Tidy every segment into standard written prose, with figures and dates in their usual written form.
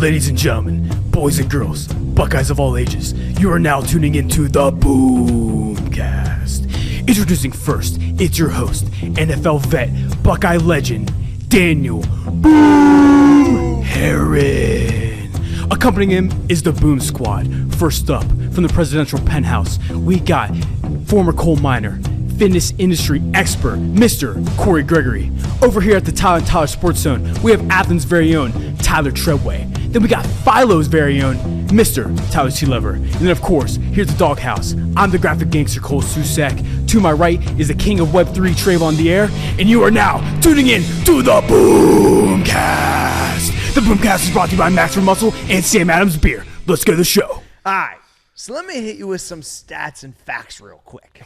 Ladies and gentlemen, boys and girls, Buckeyes of all ages, you are now tuning into the Boomcast. Introducing first, it's your host, NFL vet, Buckeye legend, Daniel Boom Herron. Accompanying him is the Boom Squad. First up, from the presidential penthouse, we got former coal miner, fitness industry expert, Mr. Corey Gregory. Over here at the Tyler Sports Zone, we have Athens' very own Tyler Treadway. Then we got Philo's very own Mr. Tyler C. Lever. And then, of course, here's the doghouse. I'm the graphic gangster Cole Susak. To my right is the king of Web3 Trayvon the Air. And you are now tuning in to the Boomcast. The Boomcast is brought to you by Max for Muscle and Sam Adams Beer. Let's go to the show. All right, so let me hit you with some stats and facts real quick.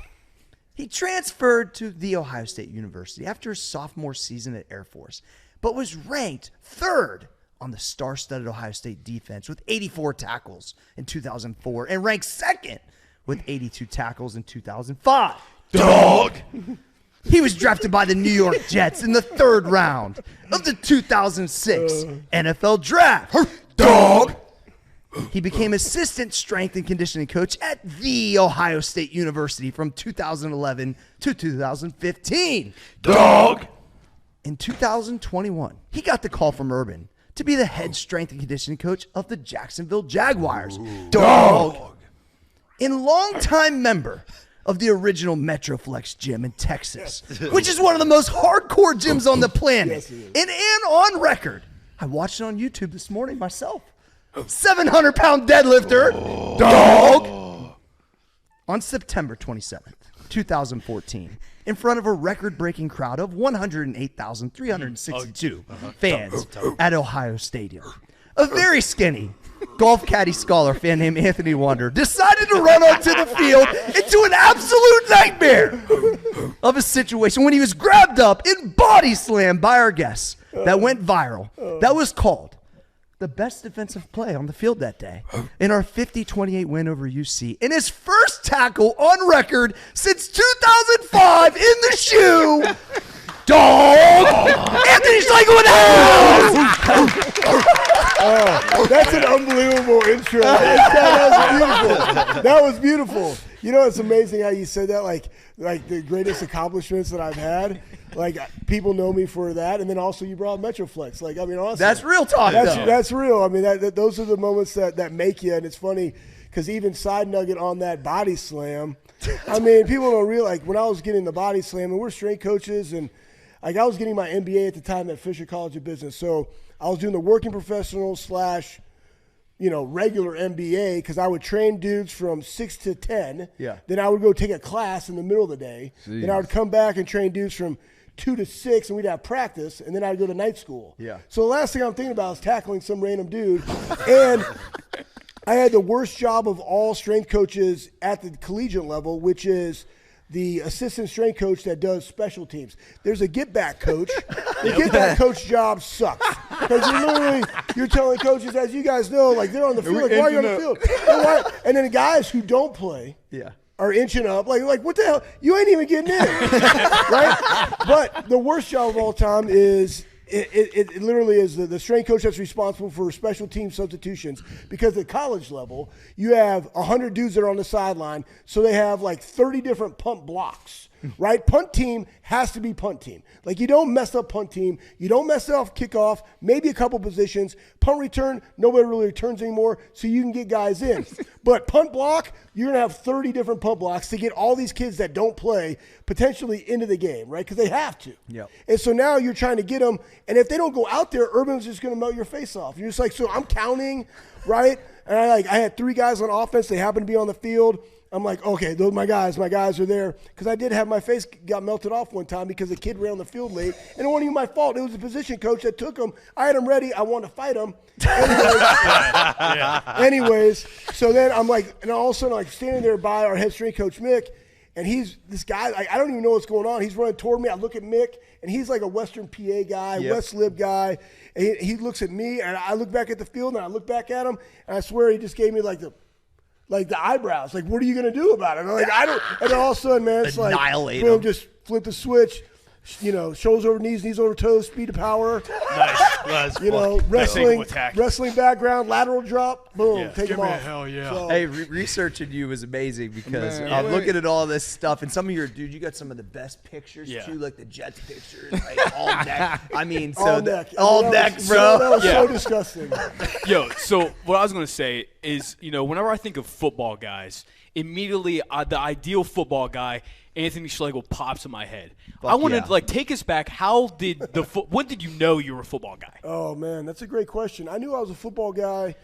He transferred to The Ohio State University after his sophomore season at Air Force, but was ranked third on the star-studded Ohio State defense with 84 tackles in 2004 and ranked second with 82 tackles in 2005. Dog! He was drafted by the New York Jets in the third round of the 2006 NFL Draft. Dog! He became assistant strength and conditioning coach at The Ohio State University from 2011 to 2015. Dog! In 2021, he got the call from Urban to be the head strength and conditioning coach of the Jacksonville Jaguars. Dog! And longtime member of the original MetroFlex Gym in Texas, which is one of the most hardcore gyms on the planet. And on record, I watched it on YouTube this morning myself. 700-pound deadlifter. Dog! On September 27th, 2014, in front of a record-breaking crowd of 108,362 fans at Ohio Stadium, a very skinny golf caddy scholar fan named Anthony Wonder decided to run onto the field into an absolute nightmare of a situation when he was grabbed up and body slammed by our guests that went viral. That was called the best defensive play on the field that day in our 50-28 win over UC, in his first tackle on record since 2005 in the shoe. Dog! Anthony Schlegel in the house! That's an unbelievable intro. That was beautiful. You know, it's amazing how you said that, like the greatest accomplishments that I've had. Like, people know me for that, and then also you brought MetroFlex. Like, I mean, honestly, that's real talk. That's real. I mean, those are the moments that make you, and it's funny because even side nugget on that body slam. I mean, people don't realize, like, when I was getting the body slam, and we're strength coaches, and like I was getting my MBA at the time at Fisher College of Business, so I was doing the working professional / regular MBA, because I would train dudes from 6 to 10. Yeah. Then I would go take a class in the middle of the day. Jeez. Then I would come back and train dudes from 2 to 6, and we'd have practice, and then I'd go to night school. Yeah. So the last thing I'm thinking about is tackling some random dude. And I had the worst job of all strength coaches at the collegiate level, which is the assistant strength coach that does special teams. There's a get-back coach. The get-back coach job sucks. Because you're telling coaches, as you guys know, like, they're on the field. Like, why are you on the field? And then the guys who don't play are inching up. Like, what the hell? You ain't even getting in. Right? But the worst job of all time is it literally is the strength coach that's responsible for special team substitutions, because at college level, you have 100 dudes that are on the sideline, so they have like 30 different punt blocks, right? Punt team has to be punt team. Like, you don't mess up punt team. You don't mess it off kickoff, maybe a couple positions. Punt return, nobody really returns anymore, so you can get guys in. But punt block, you're going to have 30 different punt blocks to get all these kids that don't play potentially into the game, right? Because they have to. Yep. And so now you're trying to get them, and if they don't go out there, Urban's just going to melt your face off. You're just like, so I'm counting, right? And I had 3 guys on offense. They happen to be on the field. I'm like, okay, those are my guys are there. Because I did have my face got melted off one time because a kid ran on the field late. And it wasn't even my fault. It was the position coach that took him. I had him ready. I wanted to fight him. Anyways, so then I'm like, and all of a sudden, like, standing there by our head strength coach, Mick, and he's this guy, I don't even know what's going on. He's running toward me. I look at Mick, and he's like a Western PA guy, West Lib guy. And he looks at me, and I look back at the field, and I look back at him, and I swear he just gave me like the eyebrows. Like, what are you going to do about it? I'm like, I don't. And then all of a sudden, man, it's annihilate like, boom, him. just flip the switch. shoulders over knees, knees over toes, speed to power. Nice. Wrestling background, lateral drop, boom, take them off. Hell yeah. So, Hey, researching you was amazing because I'm looking at all this stuff, and some of you got some of the best pictures too, like the Jets pictures, like all neck. I mean, all neck, bro. That was so disgusting. Yo, so what I was going to say is, whenever I think of football guys, immediately the ideal football guy, Anthony Schlegel, pops in my head. I wanted to take us back. How did when did you know you were a football guy? Oh man, that's a great question. I knew I was a football guy.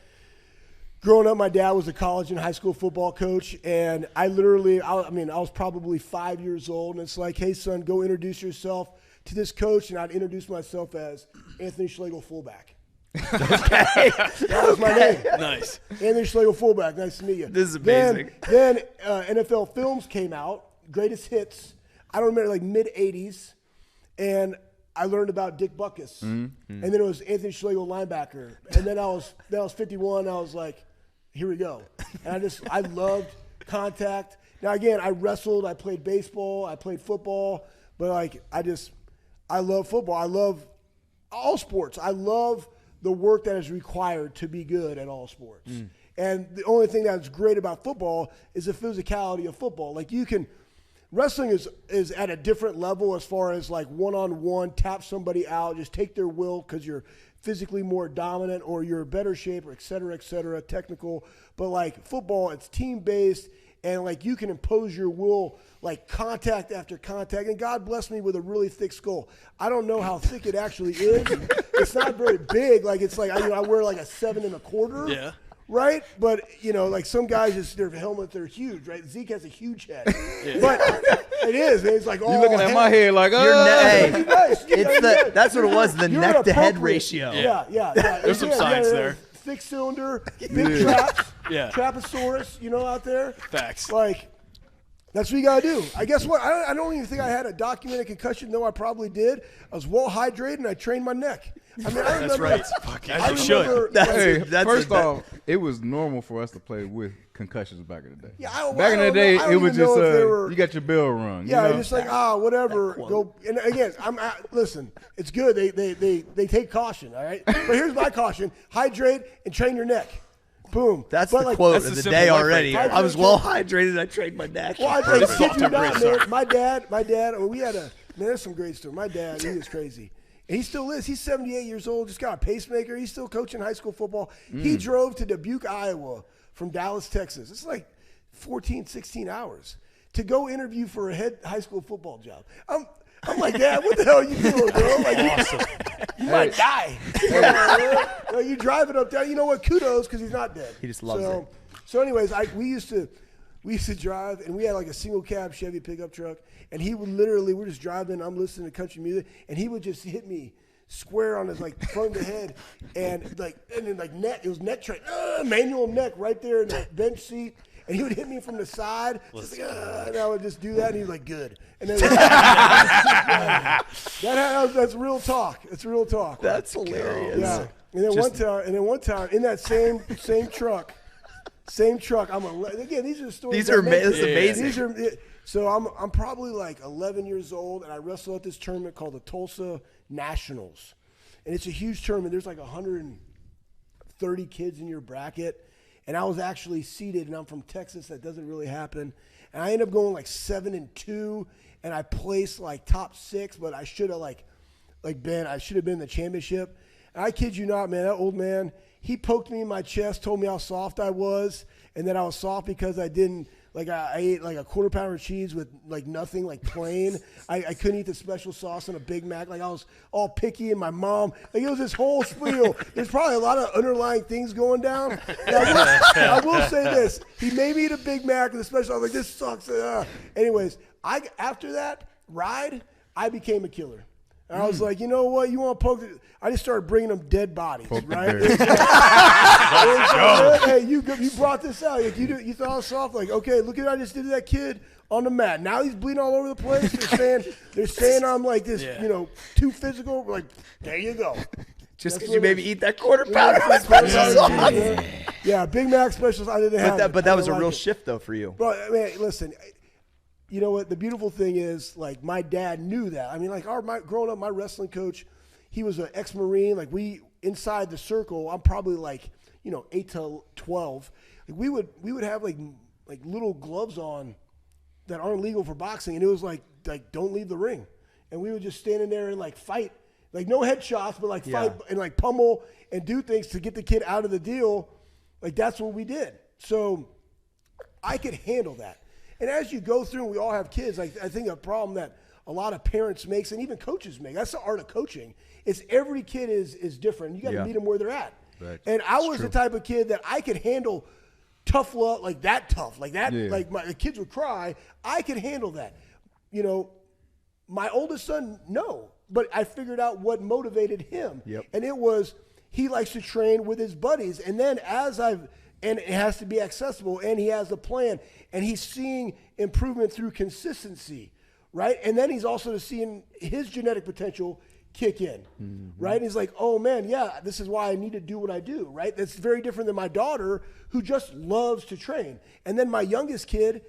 Growing up, my dad was a college and high school football coach, and I was probably 5 years old, and it's like, hey son, go introduce yourself to this coach, and I'd introduce myself as Anthony Schlegel, fullback. That was my name. Nice. Anthony Schlegel, fullback. Nice to meet you. This is amazing. Then NFL Films came out, greatest hits. I don't remember, like mid-'80s, and I learned about Dick Butkus. And then it was Anthony Schlegel, linebacker. And then I was 51. I was like, here we go. And I loved contact. Now, again, I wrestled. I played baseball. I played football. But, I love football. I love all sports. I love the work that is required to be good at all sports. And the only thing that's great about football is the physicality of football. Wrestling is at a different level as far as one-on-one, tap somebody out, just take their will because you're physically more dominant or you're in better shape, or et cetera, technical. But football, it's team-based, and you can impose your will, contact after contact. And God bless me with a really thick skull. I don't know how thick it actually is. It's not very big. I wear a 7 1/4. Yeah. Right? But, some guys, their helmets are huge, right? Zeke has a huge head. But it is. It's you're looking at my head like, that's what it was, the neck-to-head ratio. Yeah. There's some science there. Thick cylinder, big traps, Traposaurus, out there. Facts. That's what you got to do. I guess what? I don't even think I had a documented concussion, though I probably did. I was well hydrated, and I trained my neck. I remember that's right. As you should. First off, it was normal for us to play with concussions back in the day. Yeah, back in the day, it was just you got your bell rung. Yeah, just whatever. Go. And again, listen. It's good. They take caution. All right. But here's my caution: hydrate and train your neck. Boom. That's the quote of the day already. I was well hydrated. I trained my neck. Well, I kid you not, man. My dad. We had there's some great story. My dad, he was crazy. And he still is. He's 78 years old, just got a pacemaker. He's still coaching high school football. He drove to Dubuque, Iowa from Dallas, Texas. It's 14, 16 hours to go interview for a head high school football job. I'm like, Dad, what the hell are you doing, bro? Awesome. You might die. You driving up there. You know what? Kudos, because he's not dead. He just loves it. So anyways, we used to drive, and we had a single cab Chevy pickup truck, and he would literally, we're just driving, I'm listening to country music, and he would just hit me square on his front of the head, and then neck, it was neck train, manual neck right there in the bench seat. And he would hit me from the side, and I would just do that, and he was like, good. And then that's real talk. It's real talk. That's hilarious. Yeah. And then one time, in that same truck, again, these are the stories. This is amazing. So I'm probably 11 years old, and I wrestle at this tournament called the Tulsa Nationals, and it's a huge tournament. There's 130 kids in your bracket. And I was actually seeded, and I'm from Texas. That doesn't really happen. And I ended up going 7-2, and I placed top 6, but I should have I should have been in the championship. And I kid you not, man, that old man, he poked me in my chest, told me how soft I was, and that I was soft because I didn't I ate a quarter pounder of cheese with nothing, plain. I couldn't eat the special sauce on a Big Mac. I was all picky, and my mom, it was this whole spiel. There's probably a lot of underlying things going down. I will say this: he made me eat a Big Mac with a special. I was like, this sucks. Anyways, after that ride, I became a killer. And I was like, you know what? You want to poke it? I just started bringing them dead bodies, right? Hey, you brought this out. You thought I was soft. Okay, look at what I just did to that kid on the mat. Now he's bleeding all over the place. They're saying I'm this, too physical. There you go. Just because you maybe eat that quarter pounder with special sauce. Yeah, Big Mac specials. I didn't have. But that was a real shift though for you. But listen. you know what? The beautiful thing is, like, my dad knew that. I mean, like, growing up, my wrestling coach, he was an ex-Marine. Like, inside the circle, I'm probably like, 8 to 12. Like, we would have like little gloves on that aren't legal for boxing, and it was like don't leave the ring, and we would just stand in there and like fight, like no headshots, but like fight and like pummel and do things to get the kid out of the deal. Like, that's what we did. So I could handle that. And as you go through, and we all have kids, like, I think a problem that a lot of parents makes, and even coaches make, that's the art of coaching, is every kid is different. You got to meet them where they're at. Right. And I was the type of kid that I could handle tough love, like that, like the kids would cry. I could handle that. My oldest son, no. But I figured out what motivated him. Yep. And it was, he likes to train with his buddies. And then and it has to be accessible, and he has a plan, and he's seeing improvement through consistency, right? And then he's also seeing his genetic potential kick in, right? And he's like, oh man, yeah, this is why I need to do what I do, right? That's very different than my daughter, who just loves to train. And then my youngest kid,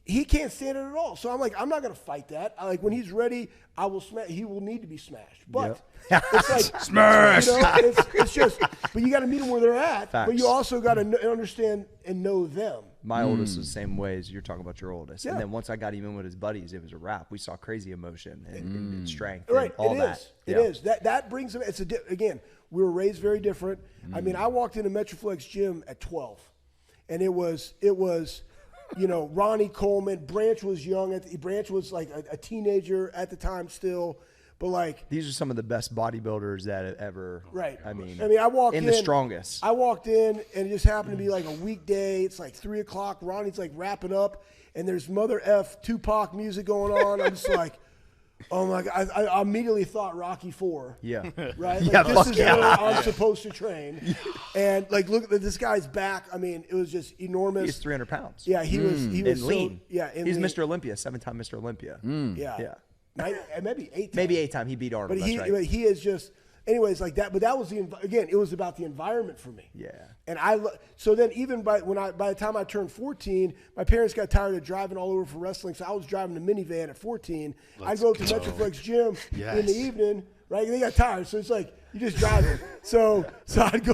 he can't stand it at all. So I'm like, I'm not going to fight that. When he's ready, I will smash. He will need to be smashed. But it's like smash. It's just. But you got to meet them where they're at. Facts. But you also got to understand and know them. My oldest is the same way as you're talking about your oldest. And then once I got him in with his buddies, it was a wrap. We saw crazy emotion and strength. Right. And all that. It is. That brings them. Again, we were raised very different. I mean, I walked into MetroFlex Gym at 12, and it was. Ronnie Coleman. Branch was young. Branch was like a teenager at the time still. But like, these are some of the best bodybuilders that have ever. Right. I mean, I walked in. The strongest. I walked in, and it just happened to be like a weekday. It's like 3 o'clock. Ronnie's like wrapping up, and there's Mother F Tupac music going on. I'm just like, oh my God. I immediately thought Rocky IV. Yeah. Right? Like, this is where I'm supposed to train. And like, look at this guy's back. I mean, it was just enormous. He's 300 pounds. Yeah, he was lean. He's lean. Mr. Olympia, 7-time Mr. Olympia. Yeah. Maybe 8 times. Maybe 8 times. He beat Arnold. But That's he is just, anyways, like that. But that was again, it was about the environment for me. Yeah. And so then even by the time I turned 14, my parents got tired of driving all over for wrestling. So I was driving the minivan at 14. I'd go to MetroFlex Gym in the evening, right? They got tired. So it's like, you just driving. So I'd go,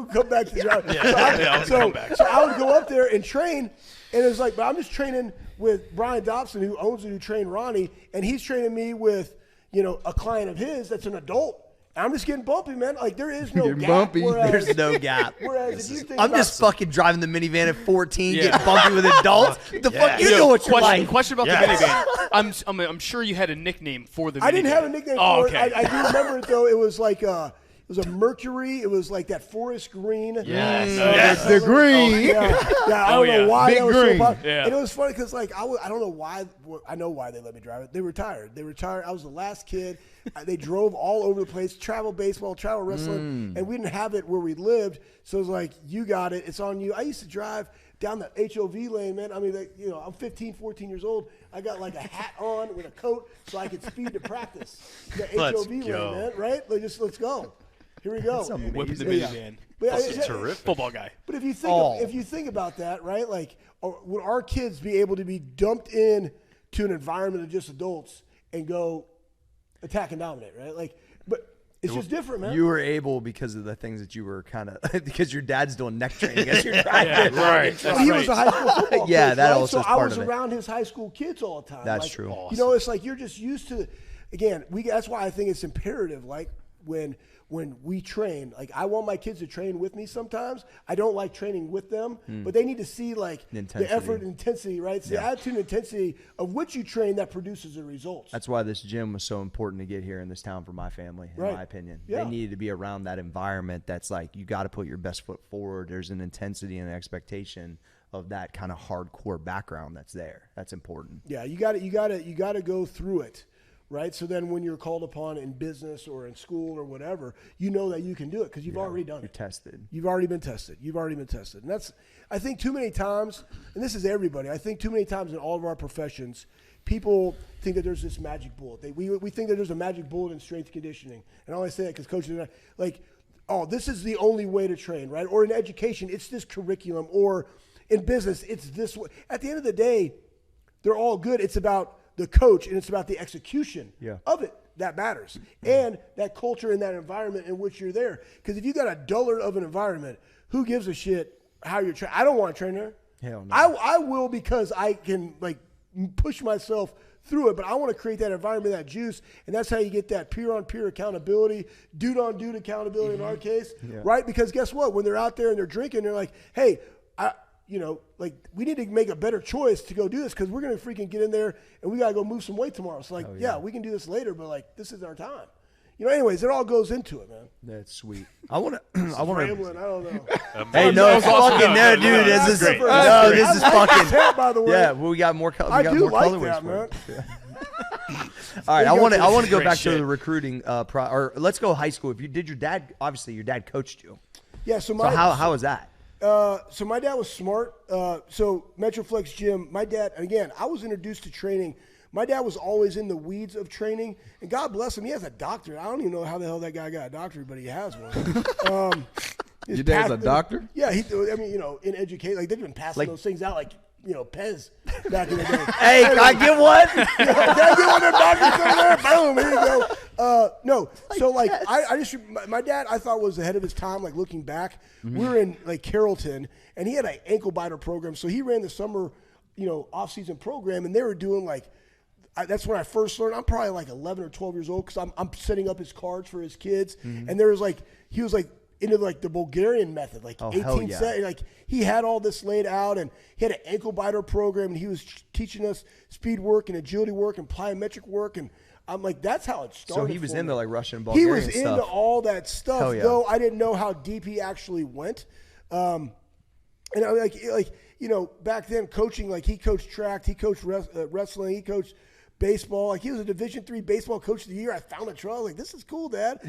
come back to drive. So I would go up there and train. And it was like, but I'm just training with Brian Dobson, who owns it, who trained Ronnie. And he's training me with, a client of his that's an adult. I'm just getting bumpy, man. Like, there is no gap. There's no gap. Whereas if you think I'm just fucking driving the minivan at 14, getting bumpy with adults. The fuck, you know what you're like. Question about the minivan. I'm sure you had a nickname for the minivan. I didn't have a nickname for it. I do remember it, though. It was like it was a Mercury. It was like that forest green. Yes. The green. I don't know why that was so popular. Yeah. And it was funny because, like, I don't know why. I know why they let me drive it. They retired. I was the last kid. They drove all over the place, travel baseball, travel wrestling, and we didn't have it where we lived. So it was like, you got it. It's on you. I used to drive down the HOV lane, man. I mean, like, I'm 15, 14 years old. I got like a hat on with a coat so I could speed to practice. The HOV lane, man, right? Let's go. Here we go. Whipping the minivan. That's terrific. Football guy. But if you think about that, right? Like, would our kids be able to be dumped in to an environment of just adults and go attack and dominate, right? Like, but it's just different, man. You were able because of the things that you were kind of because your dad's doing neck training as you're driving. Right. He was a high school football coach, that right? also is part I was of it. around his high school kids all the time. That's like, true. Awesome. It's like you're just used to. Again, that's why I think it's imperative. Like when we train, like I want my kids to train with me sometimes. I don't like training with them, but they need to see like the effort and intensity, right? It's the attitude and intensity of which you train that produces the results. That's why this gym was so important to get here in this town for my family, in my opinion. They needed to be around that environment that's like you got to put your best foot forward. There's an intensity and an expectation of that kind of hardcore background that's there. That's important. Yeah, you got to go through it. Right, so then when you're called upon in business or in school or whatever, you know that you can do it because you've already done it. You're tested. You've already been tested. And that's, I think, too many times, and this is everybody. I think too many times in all of our professions, people think that there's this magic bullet. We think that there's a magic bullet in strength conditioning, and all I say that because coaches are like, oh, this is the only way to train, right? Or in education, it's this curriculum, or in business, it's this way. At the end of the day, they're all good. It's about the coach and it's about the execution of it that matters, and that culture and that environment in which you're there. Because if you got a dullard of an environment, who gives a shit how you're training? I don't want to train there. Hell no. I will, because I can like push myself through it, but I want to create that environment, that juice, and that's how you get that peer-on-peer accountability, dude-on-dude accountability in our case, right? Because guess what? When they're out there and they're drinking, they're like, hey, like we need to make a better choice to go do this because we're going to freaking get in there and we got to go move some weight tomorrow. So like, we can do this later, but like this is our time. Anyways, it all goes into it, man. That's sweet. I want to. Rambling, I don't know. Hey, no, fucking no, dude. This is fucking. That, by the way. Yeah, well, we got more. I do like colorways that, man. All right, I want to go back to the recruiting. Or let's go high school. If you did, your dad coached you. Yeah. So how was that? So my dad was smart. So MetroFlex Gym, my dad, and again, I was introduced to training. My dad was always in the weeds of training, and God bless him, he has a doctorate. I don't even know how the hell that guy got a doctorate, but he has one. Your dad's a doctor? Yeah, in education, like they've been passing those things out like, Pez back in the day. Hey, can I get one? Can I get one of them doctors over there? Boom, here you go. No, so like my dad, I thought was ahead of his time. Like looking back, we were in like Carrollton, and he had an ankle biter program. So he ran the summer, off-season program, and they were doing like. That's when I first learned. I'm probably like 11 or 12 years old because I'm setting up his cards for his kids, and there was like he was like into like the Bulgarian method, like 18 set. Like he had all this laid out, and he had an ankle biter program, and he was teaching us speed work and agility work and plyometric work, and I'm like, that's how it started. So he was into like Russian and Bulgarian stuff. He was into all that stuff, though I didn't know how deep he actually went. And I like back then coaching, like he coached track, he coached wrestling, he coached baseball. Like he was a Division III baseball coach of the year. I found a trial. Like, this is cool, Dad.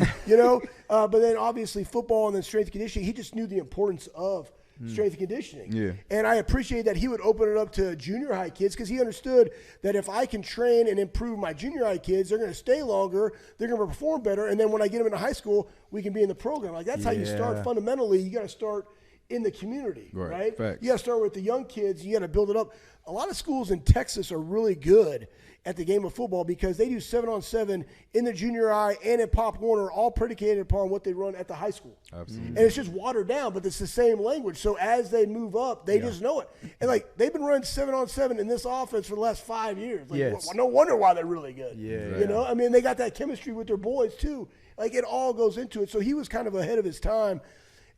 But then obviously football and then strength and conditioning. He just knew the importance of strength and conditioning. Yeah. And I appreciate that he would open it up to junior high kids because he understood that if I can train and improve my junior high kids, they're going to stay longer, they're going to perform better, and then when I get them into high school, we can be in the program. Like that's how you start fundamentally. You got to start in the community, right? You got to start with the young kids. You got to build it up. A lot of schools in Texas are really good at the game of football because they do 7-on-7 in the junior high and in Pop Warner, all predicated upon what they run at the high school. Absolutely. And it's just watered down, but it's the same language. So as they move up, they just know it. And like they've been running 7-on-7 in this offense for the last 5 years. Like, no wonder why they're really good. I mean, they got that chemistry with their boys too. Like it all goes into it. So he was kind of ahead of his time,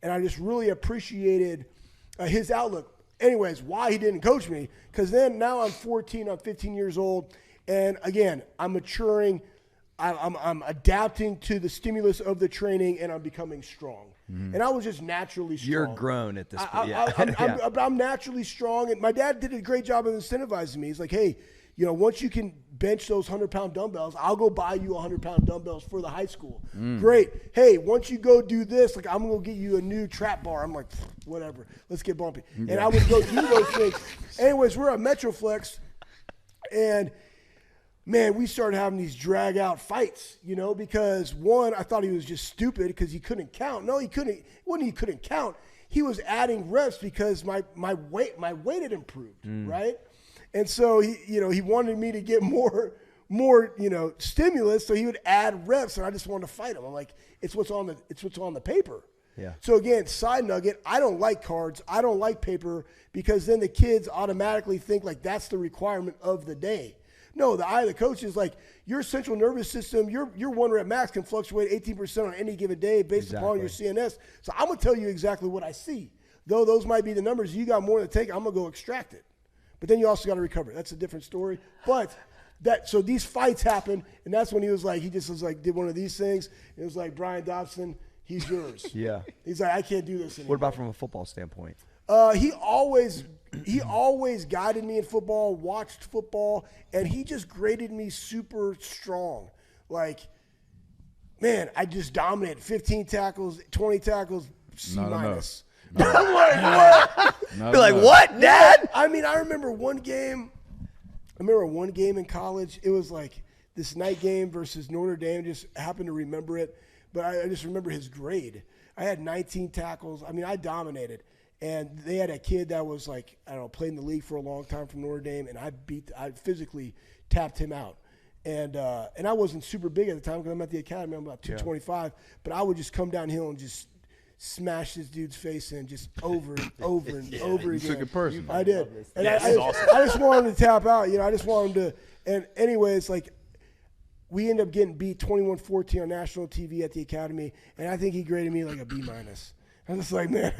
and I just really appreciated his outlook. Anyways, why he didn't coach me? Because then now I'm 14, I'm 15 years old. And again, I'm maturing, I'm adapting to the stimulus of the training, and I'm becoming strong. And I was just naturally strong. You're grown at this point. I'm naturally strong, and my dad did a great job of incentivizing me. He's like, hey, once you can bench those 100-pound dumbbells, I'll go buy you 100-pound dumbbells for the high school. Great. Hey, once you go do this, like I'm going to get you a new trap bar. I'm like, whatever. Let's get bumpy. And I would go do those things. Anyways, we're at MetroFlex, and man, we started having these drag-out fights, because one, I thought he was just stupid because he couldn't count. No, he couldn't. It wasn't he couldn't count. He was adding reps because my weight had improved, right? And so he wanted me to get more stimulus, so he would add reps, and I just wanted to fight him. I'm like, it's what's on the paper. Yeah. So again, side nugget, I don't like cards. I don't like paper because then the kids automatically think like that's the requirement of the day. No, the eye of the coach is like your central nervous system, your 1 rep max can fluctuate 18% on any given day based upon your CNS. So I'm going to tell you exactly what I see. Though those might be the numbers, you got more to take, I'm going to go extract it. But then you also got to recover. That's a different story. But so these fights happen, and that's when he just was like, did one of these things. It was like, Brian Dobson, he's yours. Yeah. He's like, I can't do this anymore. What about from a football standpoint? He always guided me in football, watched football, and he just graded me super strong. Like, man, I just dominated 15 tackles, 20 tackles, C-. I'm like, what? You're like, what, Dad? I mean, I remember one game in college. It was like this night game versus Notre Dame. Just happened to remember it. But I just remember his grade. I had 19 tackles. I mean, I dominated. And they had a kid that was like, I don't know, played in the league for a long time from Notre Dame, and I physically tapped him out. And I wasn't super big at the time because I'm at the academy. I'm about 225. But I would just come downhill and just smash this dude's face in just over and over and over again. You took it personal. I did. And I just wanted him to tap out. I just wanted him to. And anyways, like, we ended up getting beat 21-14 on national TV at the academy, and I think he graded me like a B-. I'm just like, man,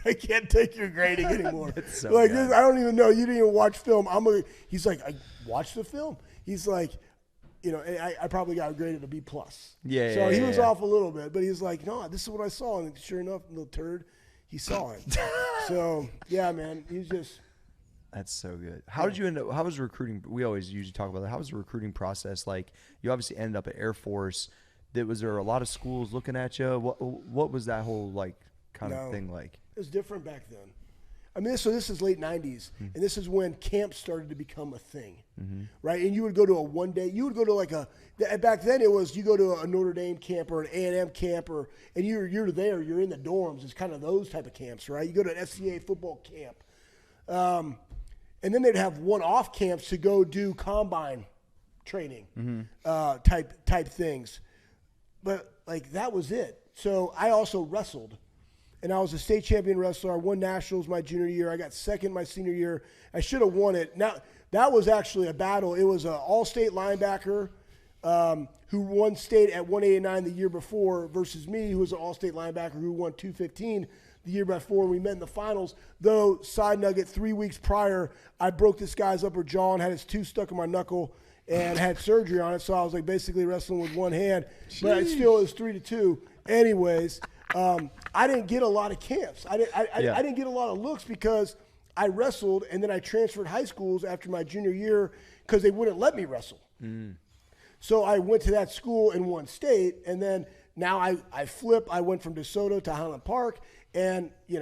I can't take your grading anymore. So like, this, I don't even know. You didn't even watch film. He's like, I watched the film. He's like, I probably got graded a B+. Yeah. So he was off a little bit, but he's like, no, this is what I saw. And sure enough, little turd, he saw it. So, yeah, man, he's just. That's so good. How did you end up? How was recruiting? We always usually talk about that. How was the recruiting process? Like, you obviously ended up at Air Force. Was there a lot of schools looking at you? What was that whole kind of thing like? It was different back then. I mean, so this is late 90s, and this is when camps started to become a thing, right? And you would go to a one-day, you would go to back then it was you go to a Notre Dame camp or an A&M camp, and you're there, you're in the dorms. It's kind of those type of camps, right? You go to an FCA football camp. And then they'd have one-off camps to go do combine training type things. But, that was it. So I also wrestled. And I was a state champion wrestler. I won nationals my junior year. I got second my senior year. I should have won it. Now, that was actually a battle. It was an all-state linebacker who won state at 189 the year before versus me, who was an all-state linebacker who won 215 the year before. We met in the finals. Though, side nugget, 3 weeks prior, I broke this guy's upper jaw and had his tooth stuck in my knuckle and had surgery on it. So I was basically wrestling with one hand. Jeez. But it still is 3-2. Anyways, I didn't get a lot of camps. I didn't get a lot of looks because I wrestled and then I transferred high schools after my junior year because they wouldn't let me wrestle. So I went to that school and won state, and then now I flip. I went from DeSoto to Highland Park, and you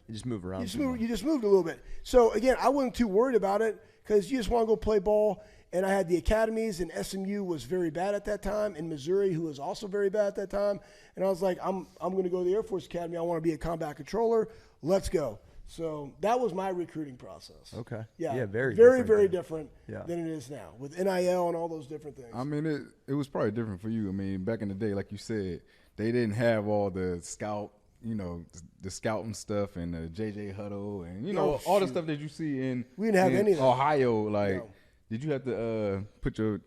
just move around. You just moved a little bit. So again, I wasn't too worried about it because you just want to go play ball. And I had the academies, and SMU was very bad at that time, and Missouri, who was also very bad at that time. And I was like, I'm going to go to the Air Force Academy. I want to be a combat controller. Let's go. So that was my recruiting process. Okay. Yeah. Very different than it is now with NIL and all those different things. I mean, it was probably different for you. I mean, back in the day, like you said, they didn't have all the scout, the scouting stuff and the JJ Huddle and, all the stuff that you see in we didn't have any of that. Ohio. Did you have to put your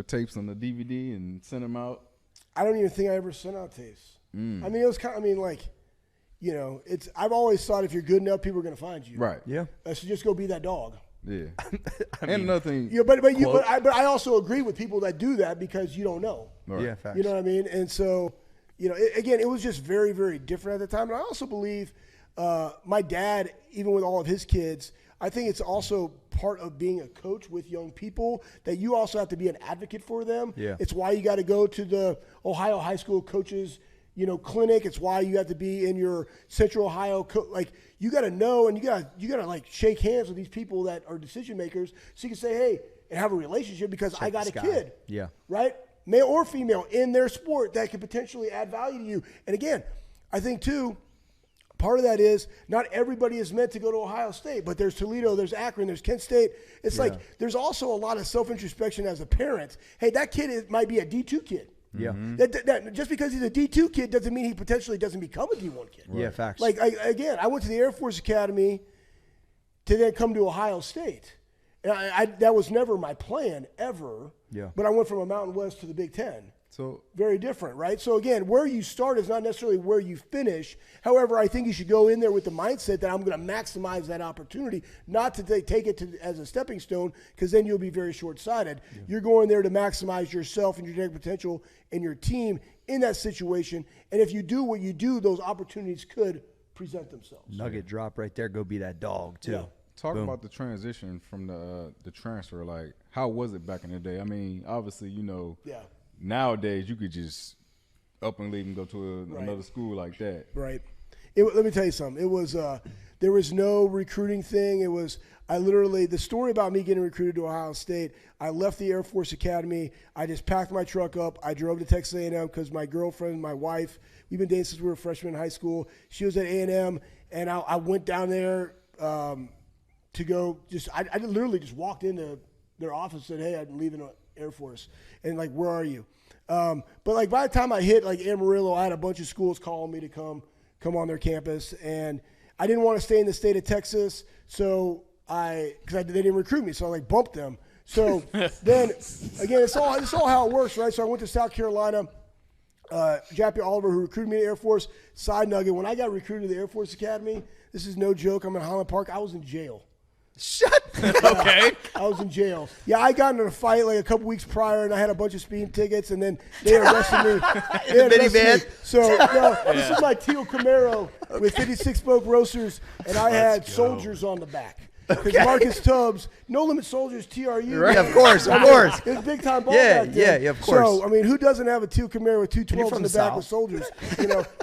tapes on the DVD and send them out? I don't even think I ever sent out tapes. I mean, it was it's. I've always thought if you're good enough, people are going to find you. Right. Yeah. So just go be that dog. Yeah. And another thing. Yeah, but I also agree with people that do that because you don't know. Right. Yeah, facts. You know what I mean? And so, it was just very, very different at the time. And I also believe my dad, even with all of his kids, I think it's also part of being a coach with young people that you also have to be an advocate for them. Yeah. It's why you got to go to the Ohio High School Coaches, clinic. It's why you have to be in your Central Ohio. You got to know, and you got to shake hands with these people that are decision makers, so you can say, hey, and have a relationship because I got a kid. Yeah. Right? Male or female in their sport that could potentially add value to you. And again, I think too, part of that is not everybody is meant to go to Ohio State, but there's Toledo, there's Akron, there's Kent State. It's there's also a lot of self-introspection as a parent. Hey, that kid might be a D2 kid. Yeah. That just because he's a D2 kid doesn't mean he potentially doesn't become a D1 kid. Yeah, facts. I went to the Air Force Academy to then come to Ohio State. And that was never my plan ever. Yeah. But I went from a Mountain West to the Big Ten. So very different, right? So again, where you start is not necessarily where you finish. However, I think you should go in there with the mindset that I'm going to maximize that opportunity, not to take it as a stepping stone, because then you'll be very short-sighted. Yeah. You're going there to maximize yourself and your potential and your team in that situation. And if you do what you do, those opportunities could present themselves. Nugget drop right there. Go be that dog too. Yeah. Talk about the transition from the transfer. Like, how was it back in the day? I mean, obviously, Yeah. Nowadays, you could just up and leave and go to another school like that. Right. Let me tell you something. It was There was no recruiting thing. The story about me getting recruited to Ohio State, I left the Air Force Academy. I just packed my truck up. I drove to Texas A&M because my girlfriend, my wife, we've been dating since we were freshmen in high school. She was at A&M, and I went down there to go I literally just walked into their office and said, hey, I'm leaving the Air Force. And, like, where are you? But, like, by the time I hit, like, Amarillo, I had a bunch of schools calling me to come on their campus. And I didn't want to stay in the state of Texas, so because they didn't recruit me, so I, like, bumped them. So then, again, it's all how it works, right? So I went to South Carolina. Jappy Oliver, who recruited me to the Air Force. Side nugget, when I got recruited to the Air Force Academy, this is no joke, I'm in Highland Park, I was in jail. Shut Okay. I was in jail. Yeah, I got into a fight like a couple weeks prior, and I had a bunch of speeding tickets, and then they arrested me. So this is my teal Camaro with 56 spoke roasters, and I had soldiers on the back. Because Marcus Tubbs, No Limit Soldiers, TRU. Right. Yeah, of course. It was big time ball back then. Yeah, of course. So, I mean, who doesn't have a teal Camaro with 212s in the back South? with soldiers,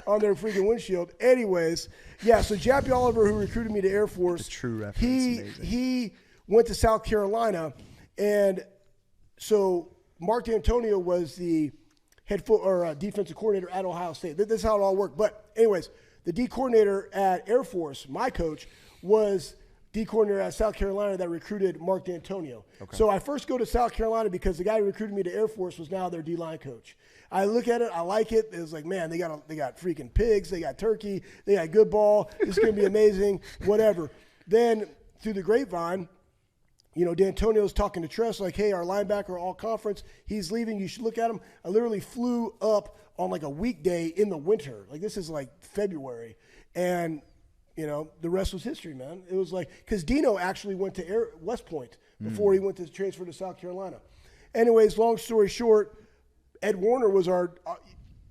on their freaking windshield? Anyways, yeah, so Jappy Oliver, who recruited me to Air Force, true reference. he went to South Carolina, and so Mark D'Antonio was the defensive coordinator at Ohio State. This is how it all worked. But anyways, the D coordinator at Air Force, my coach, was D coordinator at South Carolina that recruited Mark D'Antonio. Okay. So I first go to South Carolina because the guy who recruited me to Air Force was now their D-line coach. I look at it, I like it. It was like, man, they got freaking pigs, they got turkey, they got good ball. This is going to be amazing, whatever. Then through the grapevine, D'Antonio's talking to Tressel like, hey, our linebacker all conference, he's leaving. You should look at him. I literally flew up on like a weekday in the winter. Like this is like February. And the rest was history, man. It was like, because Dino actually went to West Point before he went to transfer to South Carolina. Anyways, long story short, Ed Warner was our,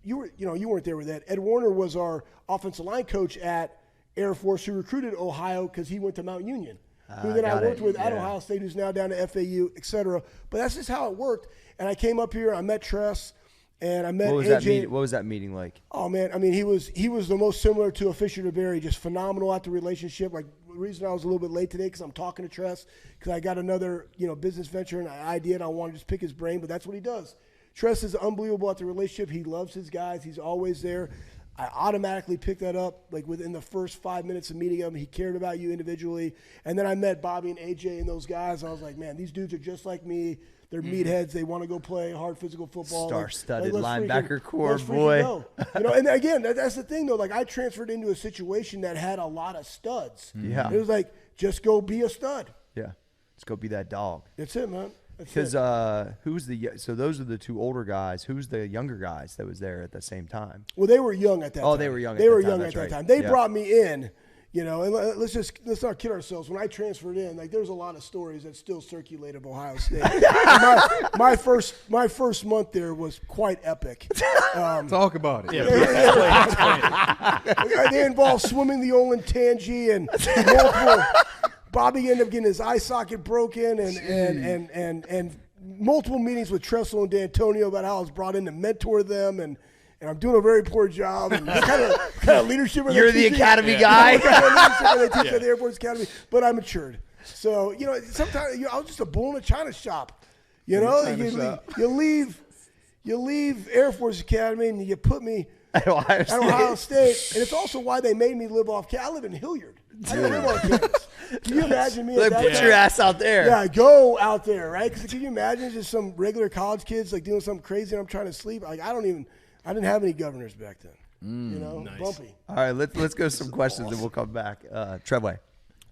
you weren't there with Ed. Ed Warner was our offensive line coach at Air Force who recruited Ohio because he went to Mount Union. Who then I worked with at Ohio State, who's now down to FAU, et cetera. But that's just how it worked. And I came up here, I met Tress, and I met AJ. What was that meeting like? Oh man, I mean he was the most similar to a Fisher to Barry, just phenomenal at the relationship. Like the reason I was a little bit late today because I'm talking to Tress because I got another business venture and an idea and I want to just pick his brain, but that's what he does. Tress is unbelievable at the relationship. He loves his guys. He's always there. I automatically picked that up like within the first 5 minutes of meeting him. He cared about you individually, and then I met Bobby and AJ and those guys. I was like, man, these dudes are just like me. They're meatheads. They want to go play hard physical football. Star-studded linebacker core, boy. And again, that's the thing, though. Like, I transferred into a situation that had a lot of studs. Yeah. It was like, just go be a stud. Yeah. Let's go be that dog. That's it, man. Because so those are the two older guys. Who's the younger guys that was there at the same time? Well, they were young at that time. Oh, they were young at that time. They brought me in. And let's not kid ourselves. When I transferred in, like there's a lot of stories that still circulate of Ohio State. my first month there was quite epic. Talk about it. They involved swimming the Olentangy and multiple. Bobby ended up getting his eye socket broken and multiple meetings with Tressel and D'Antonio about how I was brought in to mentor them and I'm doing a very poor job. And kind of leadership. You're the academy guy. They teach at the Air Force Academy, but I matured. So sometimes I was just a bull in a china shop. You leave Air Force Academy and you put me at Ohio State, and it's also why they made me live off campus. I live in Hilliard. I don't live on campus. Can you imagine me? Put your ass out there. Yeah, go out there, right? Because can you imagine just some regular college kids like doing something crazy and I'm trying to sleep? Like I didn't have any governors back then. Nice. Bumpy. All right, let's go to some questions and we'll come back. Trevway.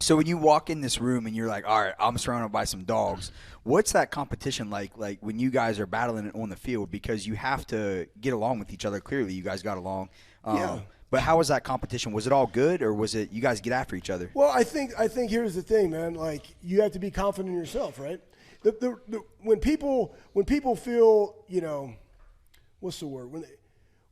So when you walk in this room and you're like, all right, I'm surrounded by some dogs, what's that competition like when you guys are battling on the field? Because you have to get along with each other. Clearly, you guys got along. Yeah. But how was that competition? Was it all good, or was it you guys get after each other? Well, I think here's the thing, man. Like you have to be confident in yourself, right? When people feel, what's the word?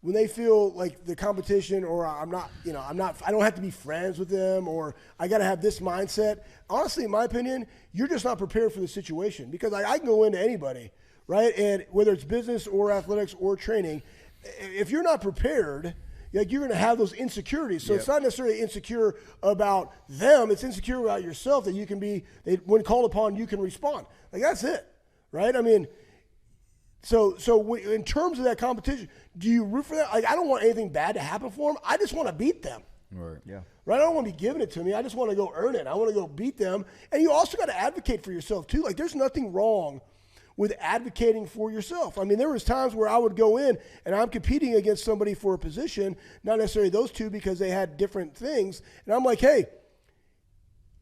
When they feel like the competition, or I don't have to be friends with them, or I got to have this mindset. Honestly, in my opinion, you're just not prepared for the situation because I can go into anybody, right? And whether it's business or athletics or training, if you're not prepared, Like you're going to have those insecurities. So Yep. it's not necessarily insecure about them. It's insecure about yourself that you can be, when called upon, you can respond. Like that's it, right? I mean, so in terms of that competition, do you root for that? Like I don't want anything bad to happen for them. I just want to beat them. Right. Yeah. Right? I don't want to be giving it to me. I just want to go earn it. I want to go beat them. And you also got to advocate for yourself too. Like there's nothing wrong with advocating for yourself. I mean, there was times where I would go in and I'm competing against somebody for a position, not necessarily those two because they had different things. And I'm like, hey,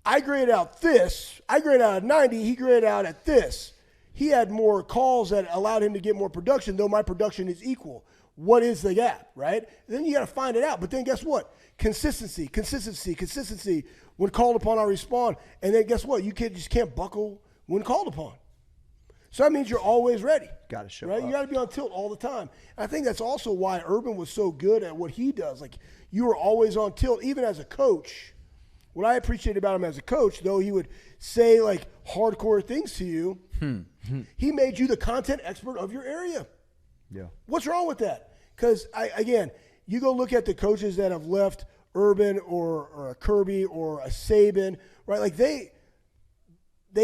I graded out this. I graded out at 90. He graded out at this. He had more calls that allowed him to get more production, though my production is equal. What is the gap, right? And then you got to find it out. But then guess what? Consistency. When called upon, I respond. And then guess what? You just can't buckle when called upon. So that means you're always ready. Got to show right? up. You got to be on tilt all the time. And I think that's also why Urban was so good at what he does. Like you were always on tilt, even as a coach. What I appreciate about him as a coach, though he would say like hardcore things to you, he made you the content expert of your area. Yeah. What's wrong with that? Because, again, you go look at the coaches that have left Urban or a Kirby or a Saban, right? Like they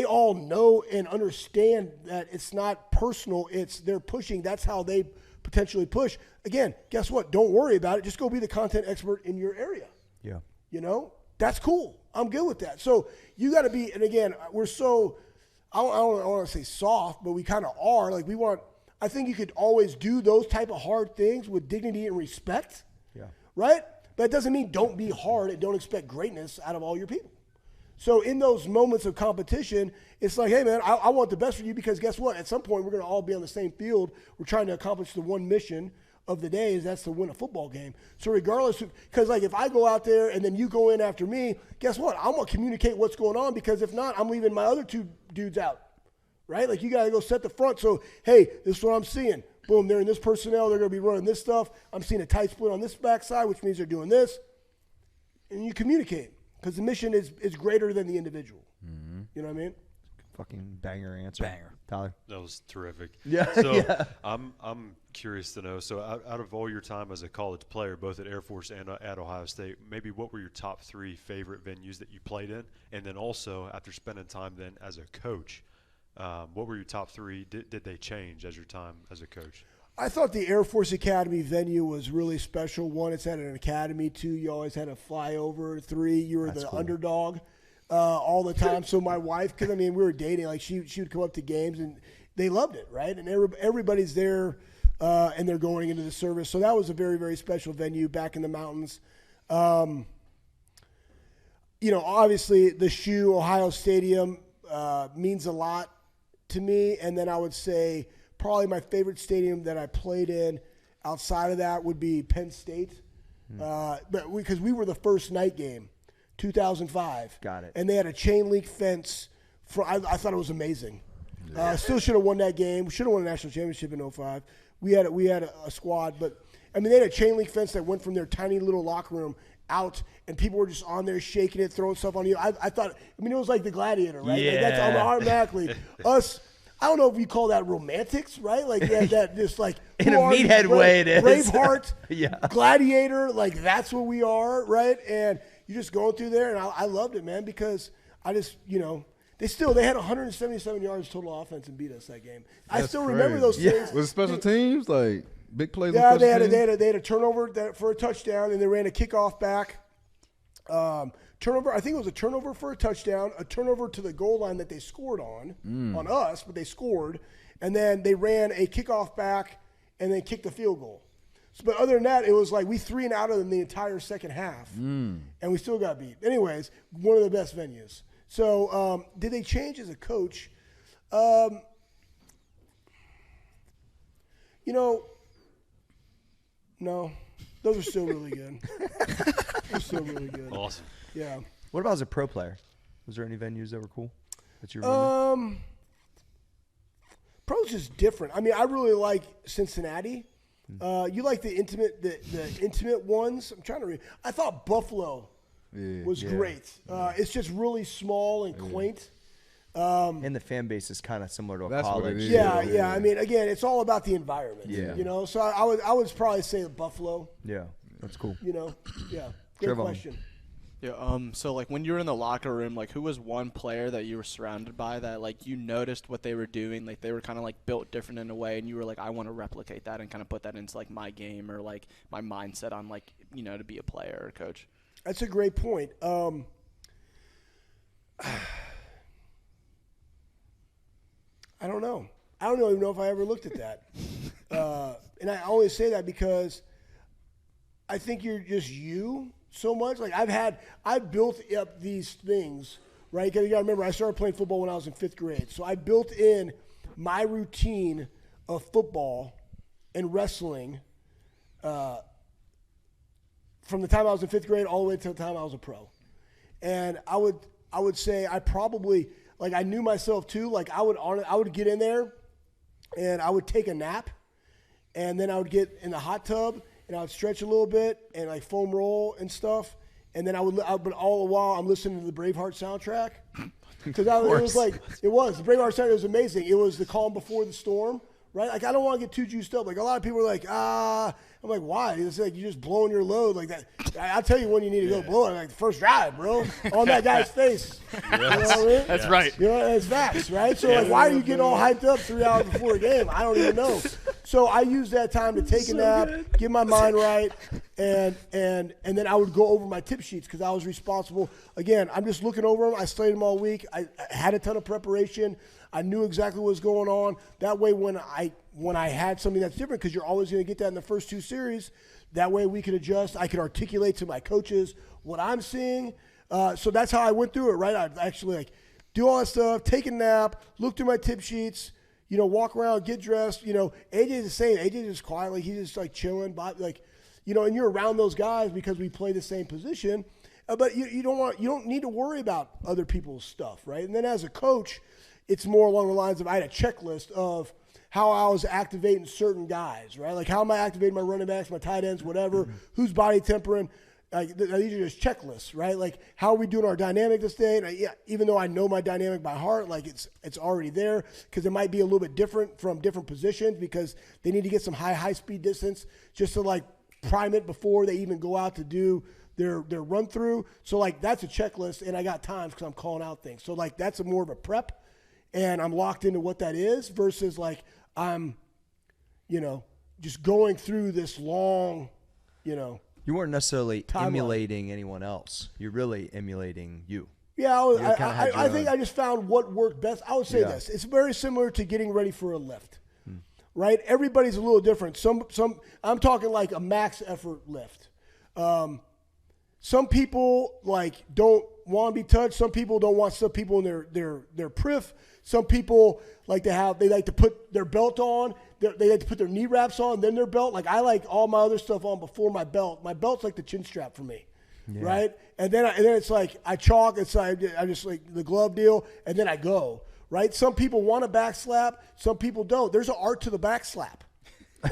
all know and understand that it's not personal. It's they're pushing. That's how they potentially push. Again, guess what? Don't worry about it. Just go be the content expert in your area. Yeah. You know? That's cool. I'm good with that. So you got to be, and again, we're so, I don't want to say soft, but we kind of are. Like I think you could always do those type of hard things with dignity and respect. Yeah. Right? But that doesn't mean don't be hard and don't expect greatness out of all your people. So in those moments of competition, it's like, hey, man, I want the best for you because guess what? At some point, we're going to all be on the same field. We're trying to accomplish the one mission of the day is that's to win a football game. So regardless, because like if I go out there and then you go in after me, guess what? I'm going to communicate what's going on because if not, I'm leaving my other two dudes out, right? Like you got to go set the front. So, hey, this is what I'm seeing. Boom, they're in this personnel. They're going to be running this stuff. I'm seeing a tight split on this backside, which means they're doing this. And you communicate because the mission is greater than the individual. Mm-hmm. You know what I mean? Fucking banger answer. Banger. Tyler. That was terrific. Yeah. So yeah. I'm curious to know. So out of all your time as a college player, both at Air Force and at Ohio State, maybe what were your top 3 favorite venues that you played in? And then also after spending time then as a coach, what were your top 3? Did they change as your time as a coach? I thought the Air Force Academy venue was really special. 1, it's at an academy. 2, you always had a flyover. 3, you were the underdog all the time. So my wife, because, I mean, we were dating, like she would come up to games, and they loved it, right? And everybody's there, and they're going into the service. So that was a very, very special venue back in the mountains. You know, obviously the shoe, Ohio Stadium, means a lot to me. And then I would say probably my favorite stadium that I played in outside of that would be Penn State. But because we were the first night game, 2005. Got it. And they had a chain link fence. I thought it was amazing. Still should have won that game. We should have won a national championship in 05. We had a squad, but I mean they had a chain link fence that went from their tiny little locker room out, and people were just on there shaking it, throwing stuff on you. I thought, I mean, it was like the Gladiator, right? Yeah. Like that's automatically us. I don't know if you call that romantics, right? Like that just like In who a are you? meathead way it is. Braveheart, Yeah. Gladiator, like that's what we are, right? And you just going through there, and I loved it, man, because I just, you know, they had 177 yards total offense and beat us that game. I That's still remember crazy. those things. Was it special teams like big plays? Yeah, on they special had teams? a turnover for a touchdown, and they ran a kickoff back. Turnover, I think it was a turnover for a touchdown, a turnover to the goal line that they scored on us, but they scored, and then they ran a kickoff back and then kicked the field goal. So, but other than that, it was like we 3-and-out of them the entire second half, and we still got beat. Anyways, one of the best venues. So did they change as a coach? You know, no. Those are still really good. They're still really good. Awesome. Yeah. What about as a pro player? Was there any venues that were cool that you remember? Pro's just different. I mean, I really like Cincinnati. You like the intimate ones. I'm trying to read. I thought Buffalo was great. It's just really small and quaint. And the fan base is kind of similar to a That's what college. it is. Yeah. I mean, again, it's all about the environment. Yeah. You know, so I would probably say Buffalo. Yeah. That's cool. You know, yeah. Great Trevon. question. Yeah. So like when you were in the locker room, like who was one player that you were surrounded by that like you noticed what they were doing, like they were kind of like built different in a way, and you were like, I want to replicate that and kind of put that into like my game or like my mindset on like to be a player or a coach. That's a great point. I don't know. I don't even know if I ever looked at that. And I always say that because I think you're just you so much. Like I built up these things, right? Because you got to remember, I started playing football when I was in 5th grade. So I built in my routine of football and wrestling from the time I was in 5th grade all the way to the time I was a pro. And I would say I probably, like I knew myself too. Like I would get in there and I would take a nap, and then I would get in the hot tub and I would stretch a little bit and like foam roll and stuff. And then but all the while I'm listening to the Braveheart soundtrack. Because it was the Braveheart soundtrack was amazing. It was the calm before the storm, right? Like I don't want to get too juiced up. Like a lot of people are like, I'm like, why? It's like you're just blowing your load like that. I'll tell you when you need to go blow it. Like the first drive, bro, on that guy's face. You know what I mean? That's right. You know, it's facts, right? So like, why are you getting all hyped up 3 hours before a game? I don't even know. So I use that time to take a nap, get my mind right, and then I would go over my tip sheets because I was responsible. Again, I'm just looking over them. I studied them all week. I had a ton of preparation. I knew exactly what was going on. That way, when I had something that's different, because you're always going to get that in the first 2 series, that way we could adjust. I could articulate to my coaches what I'm seeing. So that's how I went through it, right? I'd actually like do all that stuff, take a nap, look through my tip sheets, walk around, get dressed. AJ's the same. AJ's just quiet, like he's just like chilling, like, and you're around those guys because we play the same position. But you don't need to worry about other people's stuff, right? And then as a coach, it's more along the lines of I had a checklist of how I was activating certain guys, right? Like how am I activating my running backs, my tight ends, whatever, who's body tempering. Like these are just checklists, right? Like how are we doing our dynamic this day? And even though I know my dynamic by heart, like it's already there because it might be a little bit different from different positions because they need to get some high speed distance just to like prime it before they even go out to do their run through. So like that's a checklist, and I got times because I'm calling out things. So like that's more of a prep. And I'm locked into what that is versus like I'm, just going through this long, You weren't necessarily emulating anyone else. You're really emulating you. Yeah, I think I just found what worked best. I would say this. It's very similar to getting ready for a lift, right? Everybody's a little different. Some I'm talking like a max effort lift. Some people like don't want to be touched. Some people don't want some people in their priff. Some people like to put their belt on. They like to put their knee wraps on, then their belt. Like I like all my other stuff on before my belt. My belt's like the chin strap for me, right? And then it's like I chalk. It's like I just like the glove deal, and then I go, right? Some people want a back slap. Some people don't. There's an art to the back slap.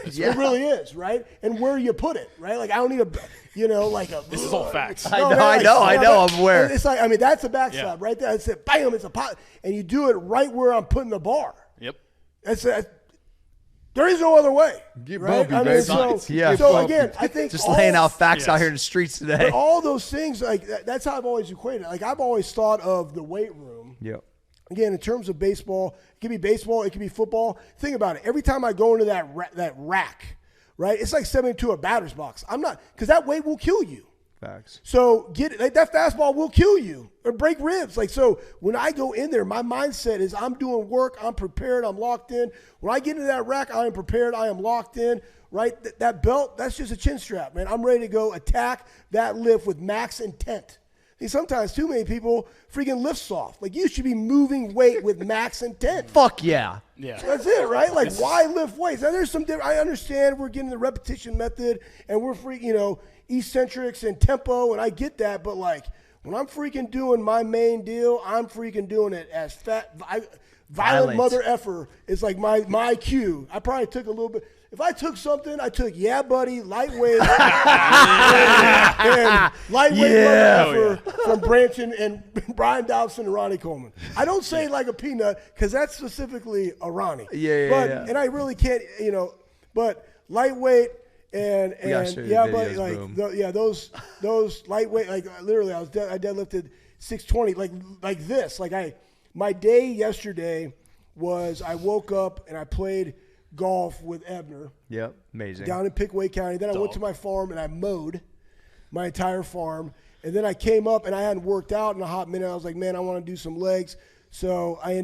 It really is, right? And where you put it, right? Like I don't need This is all facts. I know. I'm aware. It's like that's a back slap right there. It's bam, it's a pot, and you do it right where I'm putting the bar. Yep. There is no other way. Get right? bumpy, So again, I think just laying out facts out here in the streets today. But all those things, like that's how I've always equated it. Like I've always thought of the weight room. Yep. Again, in terms of baseball, it can be baseball, it can be football. Think about it. Every time I go into that rack, right, it's like stepping into a batter's box. I'm not, because that weight will kill you. Facts. So that fastball will kill you or break ribs. Like so, when I go in there, my mindset is I'm doing work, I'm prepared, I'm locked in. When I get into that rack, I am prepared, I am locked in. Right, that belt, that's just a chin strap, man. I'm ready to go attack that lift with max intent. See, sometimes too many people freaking lift soft. Like you should be moving weight with max intent. Fuck yeah. Yeah. That's it, right? Like why lift weights? Now there's some I understand we're getting the repetition method and we're eccentrics and tempo, and I get that, but like when I'm freaking doing my main deal, I'm freaking doing it as violent mother effer is like my cue. I probably took a little bit. If I took something, I took Yeah Buddy, lightweight, and lightweight mother effer from Branson and Brian Dobson and Ronnie Coleman. I don't say like a peanut because that's specifically a Ronnie. Yeah. And I really can't, but lightweight gotta And show you yeah, the but videos, like those lightweight, like literally, I deadlifted 620 like this. Like my day yesterday was I woke up and I played golf with Ebner. Yep, amazing. Down in Pickaway County. Then I went to my farm and I mowed my entire farm. And then I came up and I hadn't worked out in a hot minute. I was like, man, I want to do some legs. So I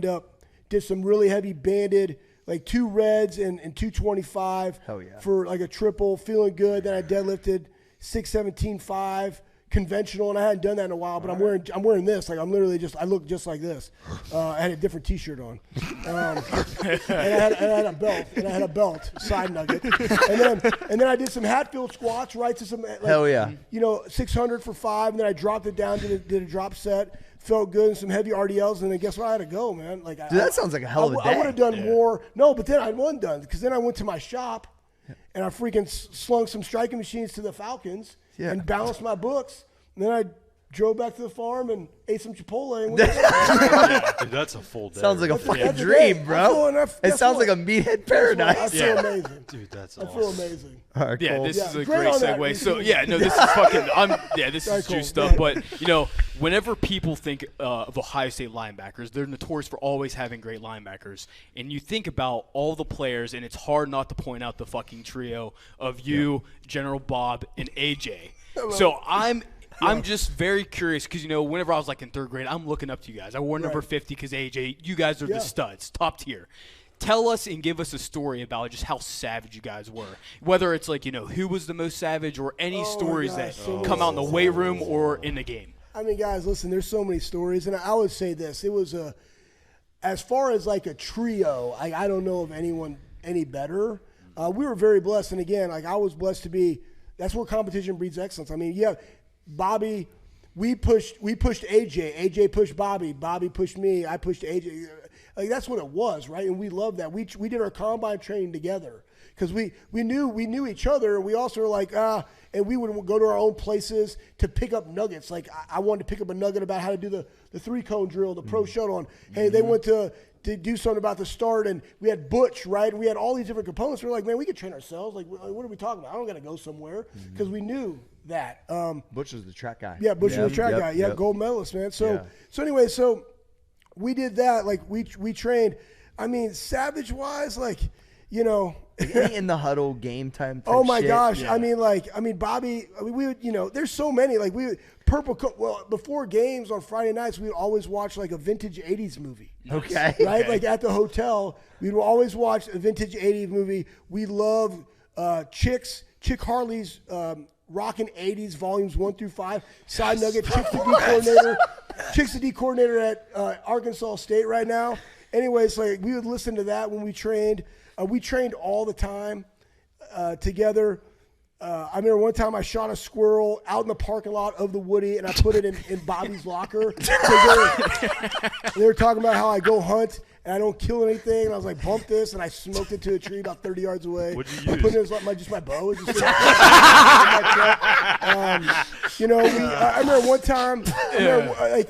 did some really heavy banded, like 2 reds and 225 for like a triple, feeling good. Then I deadlifted 617.5 conventional, and I hadn't done that in a while, but I'm wearing this. Like I'm literally I look just like this. I had a different T-shirt on, and I had a belt, side nugget, and then I did some Hatfield squats, right? To some like, 600 for 5, and then I dropped it down, did a drop set, felt good, and some heavy RDLs, and then guess what? I had to go, man. Like dude, that sounds like a hell of a day. I would have done more. No, but then I wasn't done because then I went to my shop, and I freaking slung some striking machines to the Falcons. And balanced my books. And then I drove back to the farm and ate some Chipotle. And Dude, that's a full day. Sounds like a fucking dream, bro. It sounds like a meathead paradise. I feel amazing. Dude, that's I feel amazing. All right, Yeah, cool. this is a great great on that, segue. Reese. So, this is fucking this is Cool. juiced up. But, whenever people think of Ohio State linebackers, they're notorious for always having great linebackers. And you think about all the players, and it's hard not to point out the fucking trio of you, General Bob, and AJ. So I'm just very curious because, whenever I was like in 3rd grade, I'm looking up to you guys. I wore number 50 because AJ, you guys are the studs, top tier. Tell us and give us a story about just how savage you guys were. Whether it's like, who was the most savage or any stories that come out in the weight room or in the game. I mean, guys, listen, there's so many stories. And I would say this. It was as far as like a trio, I don't know of anyone any better. We were very blessed. And again, like I was blessed to be, that's where competition breeds excellence. I mean, Bobby, we pushed AJ. AJ pushed Bobby. Bobby pushed me. I pushed AJ. Like that's what it was, right? And we loved that. We did our combine training together because we knew each other. And we also were like, and we would go to our own places to pick up nuggets. Like I wanted to pick up a nugget about how to do the 3-cone drill, the pro shuttle. Hey, they went to do something about the start, and we had Butch, right? We had all these different components. We were like, man, we could train ourselves. Like, what are we talking about? I don't got to go somewhere because we knew that. Butch was the track guy. Yeah, Butch was the track guy. Yeah, gold medalist, man. So anyway, we did that. Like we trained. I mean, savage-wise, like, Any in the huddle game time. Oh my shit. gosh! Yeah. I mean, Bobby. We would, there's so many. Like well, before games on Friday nights, we would always watch like a vintage '80s movie. Okay. Right, Okay. like at the hotel, we'd always watch a vintage '80s movie. We love Chick Harley's Rockin' '80s volumes 1 through 5. Side nugget: Chick's the D coordinator at Arkansas State right now. Anyways, like we would listen to that when we trained. We trained all the time together. I remember one time I shot a squirrel out in the parking lot of the Woody, and I put it in Bobby's locker. They were talking about how I go hunt and I don't kill anything. And I was like, bump this, and I smoked it to a tree about 30 yards away. What'd you use? I put it in just my bow. I remember one time,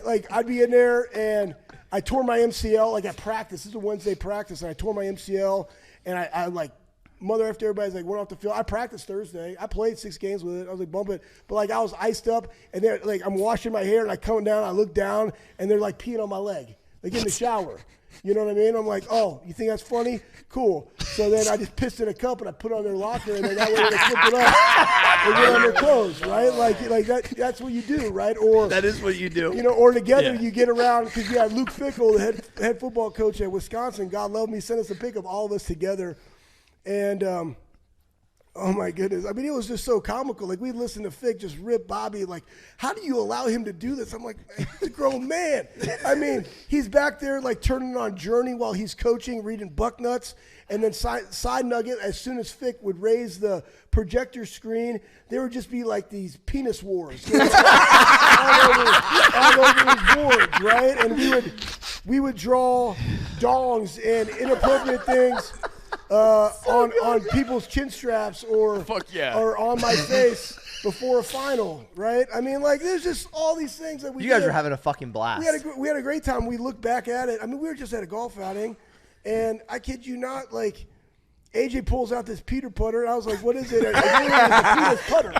like I'd be in there and I tore my MCL like at practice. This is a Wednesday practice, and I tore my MCL, and I like mother after everybody's like went off the field. I practiced Thursday. I played 6 games with it. I was like bump it, but like I was iced up, and they're like I'm washing my hair, and I come down, I look down, and they're like peeing on my leg, like in the shower. You know what I mean? I'm like, oh, you think that's funny? Cool. So then I just pissed in a cup and I put it on their locker, and then that way when they flip it up, they get on their clothes, right? Like that's what you do, right? Or that is what you do. Or together you get around because you had Luke Fickell, the head football coach at Wisconsin. God love me, sent us a pic of all of us together, and oh my goodness! I mean, it was just so comical. Like we listened to Fick just rip Bobby. Like, how do you allow him to do this? I'm like, he's a grown man. I mean, he's back there like turning on Journey while he's coaching, reading Bucknuts, and then side nugget. As soon as Fick would raise the projector screen, there would just be like these penis wars all over his boards, right? And we would draw dongs and inappropriate things. On people's chin straps or on my face before a final, right? I mean, like, there's just all these things that we. You guys were having a fucking blast. We had a great time. We look back at it. I mean, we were just at a golf outing, and I kid you not, like, AJ pulls out this Peter putter, and I was like, what is it? It really was a Peter's putter.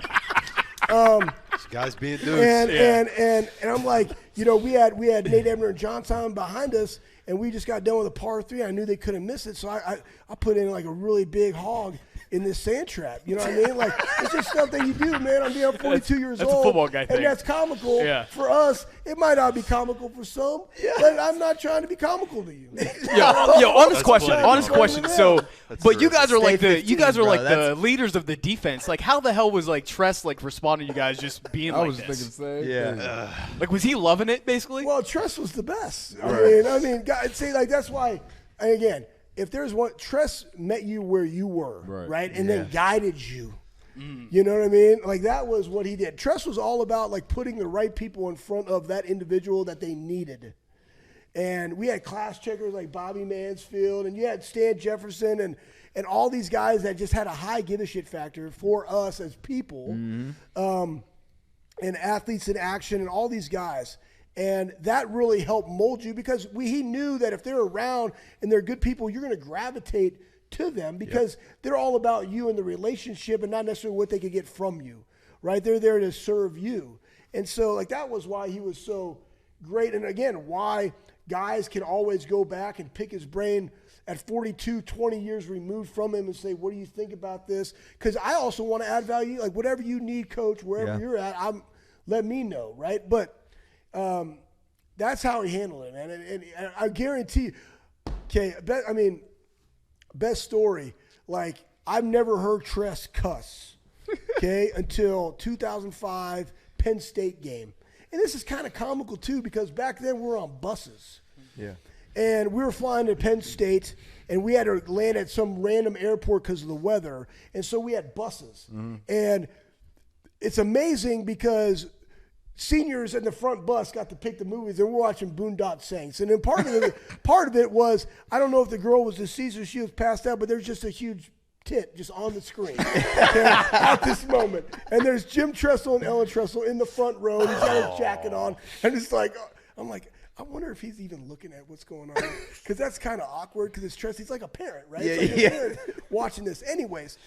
This guy's being dudes. And I'm like, we had Nate Ebner and John Simon behind us, and we just got done with a par 3. I knew they couldn't miss it, so I put in like a really big hog in this sand trap. You know what I mean? Like, it's just stuff that you do, man. I'm 42 years that's old. a football guy thing. And that's comical for us. It might not be comical for some, but I'm not trying to be comical to you. Honest question. So, but you guys are like the leaders of the defense. Like, how the hell was like Tress like responding to you guys just being I like was this? thinking the same. Yeah. Like, was he loving it basically? Well, Tress was the best. I mean, God, see, like that's why. And again, if there's one, Tress met you where you were, right? And then guided you. You know what I mean? Like that was what he did. Tress was all about like putting the right people in front of that individual that they needed. And we had class checkers like Bobby Mansfield, and you had Stan Jefferson and all these guys that just had a high give a shit factor for us as people, and athletes in action and all these guys. And that really helped mold you because he knew that if they're around and they're good people, you're going to gravitate to them because they're all about you and the relationship and not necessarily what they could get from you, right? They're there to serve you. And so, like, that was why he was so great. And, again, why guys can always go back and pick his brain at 42, 20 years removed from him and say, what do you think about this? Because I also want to add value. Like, whatever you need, coach, wherever you're at, let me know, right? But that's how he handled it, man. And I guarantee you, best story, like I've never heard Tress cuss, until 2005 Penn State game. And this is kind of comical too because back then we were on buses. Yeah. And we were flying to Penn State, and we had to land at some random airport because of the weather. And so we had buses. And it's amazing because seniors in the front bus got to pick the movies, and we're watching Boondock Saints. And then part of it was, I don't know if the girl was deceased or she was passed out, but there's just a huge tit just on the screen at this moment. And there's Jim Tressel and Ellen Tressel in the front row. And he's got his jacket on. And it's like, I'm like, I wonder if he's even looking at what's going on. Because that's kind of awkward because it's Tress. He's like a parent, right? Yeah, it's like a parent watching this. Anyways,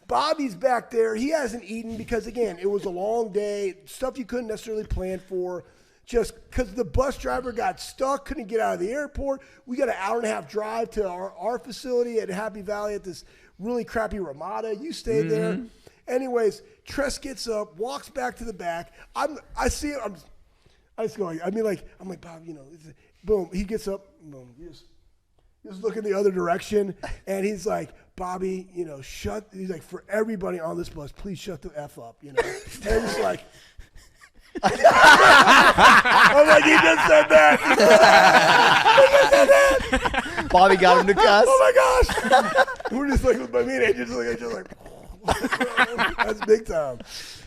Bobby's back there. He hasn't eaten because, again, it was a long day, stuff you couldn't necessarily plan for. Just because the bus driver got stuck, couldn't get out of the airport. We got an hour-and-a-half drive to our facility at Happy Valley at this really crappy Ramada. You stayed there. Anyways, Tress gets up, walks back to the back. I see him. I'm like, Bob, boom. He gets up, boom. Just looking the other direction, and he's like, Bobby, shut. He's like, for everybody on this bus, please shut the F up, And he's like, I'm like, he just said that. Bobby got him to cuss. Oh my gosh. We're just like, me and AJ just like, that's big time.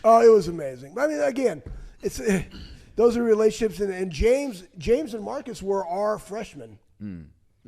Oh, it was amazing. I mean, again, those are relationships, and James and Marcus were our freshmen.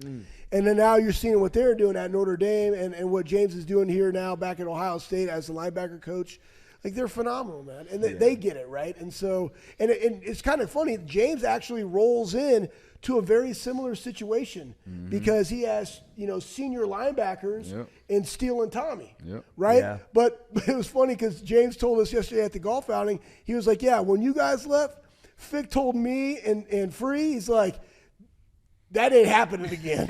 And then now you're seeing what they're doing at Notre Dame and what James is doing here now back at Ohio State as the linebacker coach. Like, they're phenomenal, man. And they get it, right? And so, and it's kind of funny. James actually rolls in to a very similar situation because he has, senior linebackers in Steele and Tommy, right? Yeah. But it was funny because James told us yesterday at the golf outing, he was like, yeah, when you guys left, Fick told me and Free, he's like, that ain't happening again.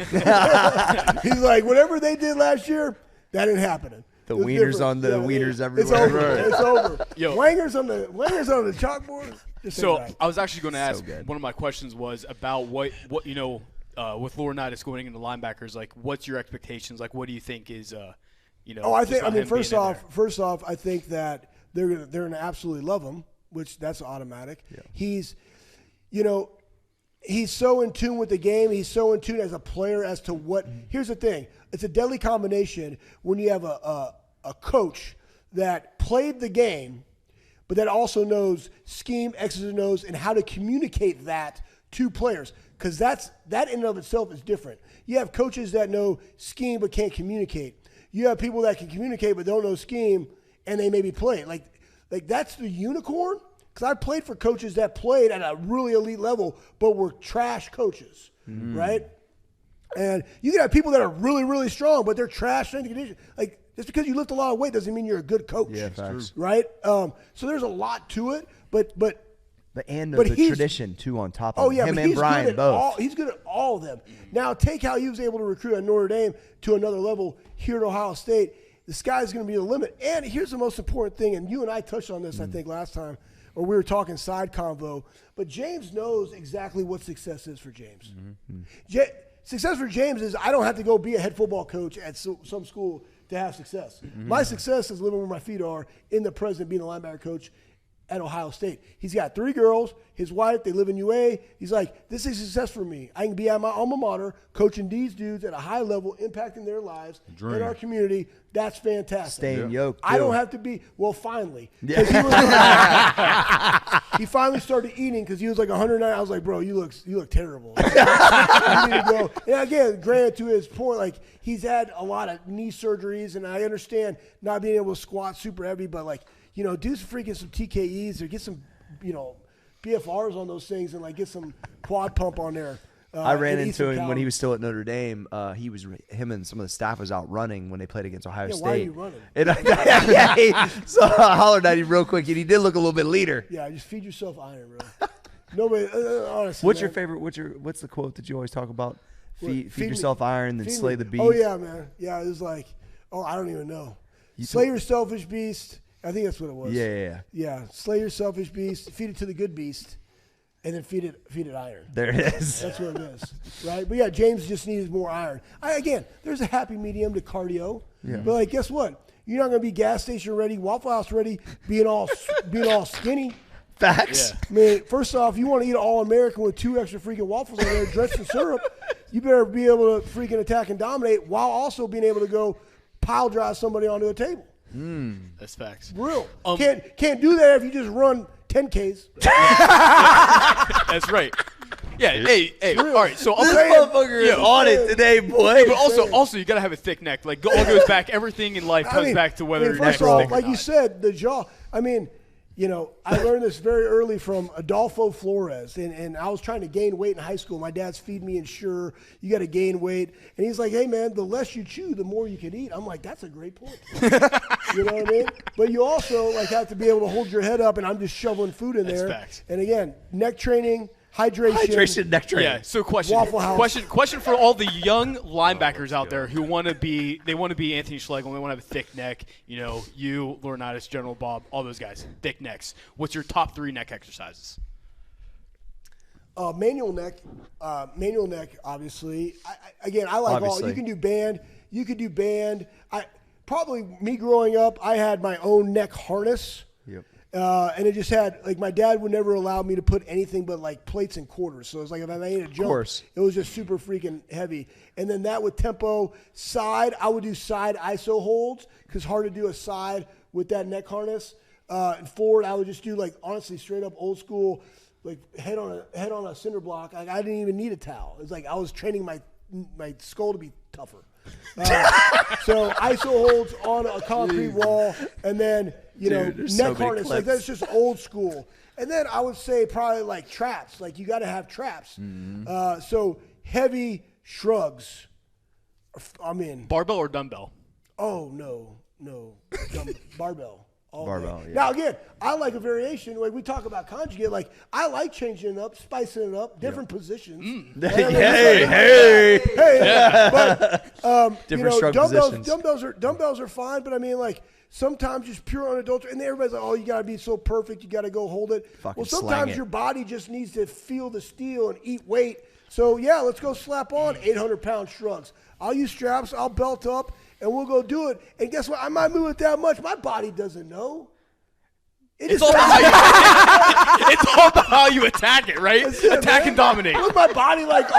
He's like, whatever they did last year, that ain't happening. The wieners on the wieners everywhere. It's over. Right. It's over. Yo, Wangers on the chalkboard. So I was actually going to ask. One of my questions was about what with Laurinaitis going into linebackers. Like, what's your expectations? Like, what do you think is first off, I think that they're going to absolutely love him, which that's automatic. Yeah. He's so in tune with the game. He's so in tune as a player as to what – here's the thing. It's a deadly combination when you have a coach that played the game but that also knows scheme, X's and O's, and how to communicate that to players because that in and of itself is different. You have coaches that know scheme but can't communicate. You have people that can communicate but don't know scheme and they maybe play. Like that's the unicorn. Because I played for coaches that played at a really elite level, but were trash coaches, right? And you can have people that are really, really strong, but they're trash strength and conditioning. Like, just because you lift a lot of weight doesn't mean you're a good coach. Yeah, facts. Right? So there's a lot to it, but the tradition, too, on top of oh, yeah, him but and he's Brian good at both. He's good at all of them. Now, take how he was able to recruit at Notre Dame to another level here at Ohio State. The sky's going to be the limit. And here's the most important thing, and you and I touched on this, I think, last time, or we were talking side convo, but James knows exactly what success is for James. Success for James is I don't have to go be a head football coach at some school to have success. My success is living where my feet are in the present, being a linebacker coach at Ohio State. He's got 3 girls, his wife, they live in UA. He's like, this is success for me. I can be at my alma mater, coaching these dudes at a high level, impacting their lives in our community. That's fantastic. Staying yoked, I don't too. have to be, well, finally. He finally started eating because he was like 109. I was like, bro, you look terrible. You need to go. And again, granted, to his point, like, he's had a lot of knee surgeries, and I understand not being able to squat super heavy, but like, you know, do some TKEs or get some, you know, BFRs on those things and like get some quad pump on there. I ran into him when he was still at Notre Dame. Him and some of the staff was out running when they played against Ohio State. Why are you running? And so I hollered at him real quick, and he did look a little bit leaner. Yeah, just feed yourself iron, bro. Nobody, honestly. What's man. your favorite? What's the quote that you always talk about? Feed me. yourself iron, then Feed slay me. the beast. Oh yeah, man. Yeah, it was like, I don't even know. Slay your selfish beast. I think that's what it was. Yeah. Slay your selfish beast. Feed it to the good beast, and then feed it iron. There it is. That's what it is, right? But yeah, James just needed more iron. Again, there's a happy medium to cardio. Yeah. But like, guess what? You're not going to be gas station ready, Waffle House ready, being all skinny. Facts. Yeah. I mean, first off, you want to eat an all-American with 2 extra freaking waffles on there, drenched in syrup. You better be able to freaking attack and dominate while also being able to go pile drive somebody onto a table. That's facts. Real. Can't do that if you just run 10Ks. That's right. Yeah. Hey. All right. So This motherfucker is on it today, boy. But also, you gotta have a thick neck. Like, all goes back. Everything in life comes back to whether your neck first is off, thick or like not. you said, the jaw. I mean, you know, I learned this very early from Adolfo Flores, and I was trying to gain weight in high school. My dad's feed me Ensure, you got to gain weight, and he's like, hey man, the less you chew, the more you can eat. I'm like, that's a great point. You know what I mean? But you also like have to be able to hold your head up, and I'm just shoveling food in there. Facts. And again, neck training. Hydration, neck training. Yeah. So question for all the young linebackers out there who want to be Anthony Schlegel, they want to have a thick neck. You know, you, Laurinaitis, General Bob, all those guys, thick necks. What's your top 3 neck exercises? Manual neck, obviously. I like all. You can do band. Me growing up, I had my own neck harness. Yep. And it just had, like, my dad would never allow me to put anything but, like, plates and quarters. So it was like if I made a jump, it was just super freaking heavy. And then that with tempo, side, I would do side ISO holds because hard to do a side with that neck harness. And forward, I would just do, like, honestly, straight up old school, like, head on a cinder block. Like, I didn't even need a towel. It's like I was training my skull to be tougher. So ISO holds on a concrete wall, and then neck harness. Like that's just old school. And then I would say probably like traps. Like you got to have traps. So heavy shrugs. I'm in. Barbell or dumbbell? Oh no, barbell. Barbell. Yeah. Now again, I like a variation. Like we talk about conjugate. Like I like changing it up, spicing it up, different positions. Hey. But different shrug positions. Dumbbells are fine. But I mean, like sometimes just pure unadulterated. And everybody's like, "Oh, you got to be so perfect. You got to go hold it." Fucking well, sometimes slang it. your body just needs to feel the steel and eat weight. So yeah, let's go slap on 800-pound shrugs. I'll use straps. I'll belt up. And we'll go do it. And guess what? I might move it that much. My body doesn't know. It's all about how you attack it, right? Attack and dominate. Look, my body like,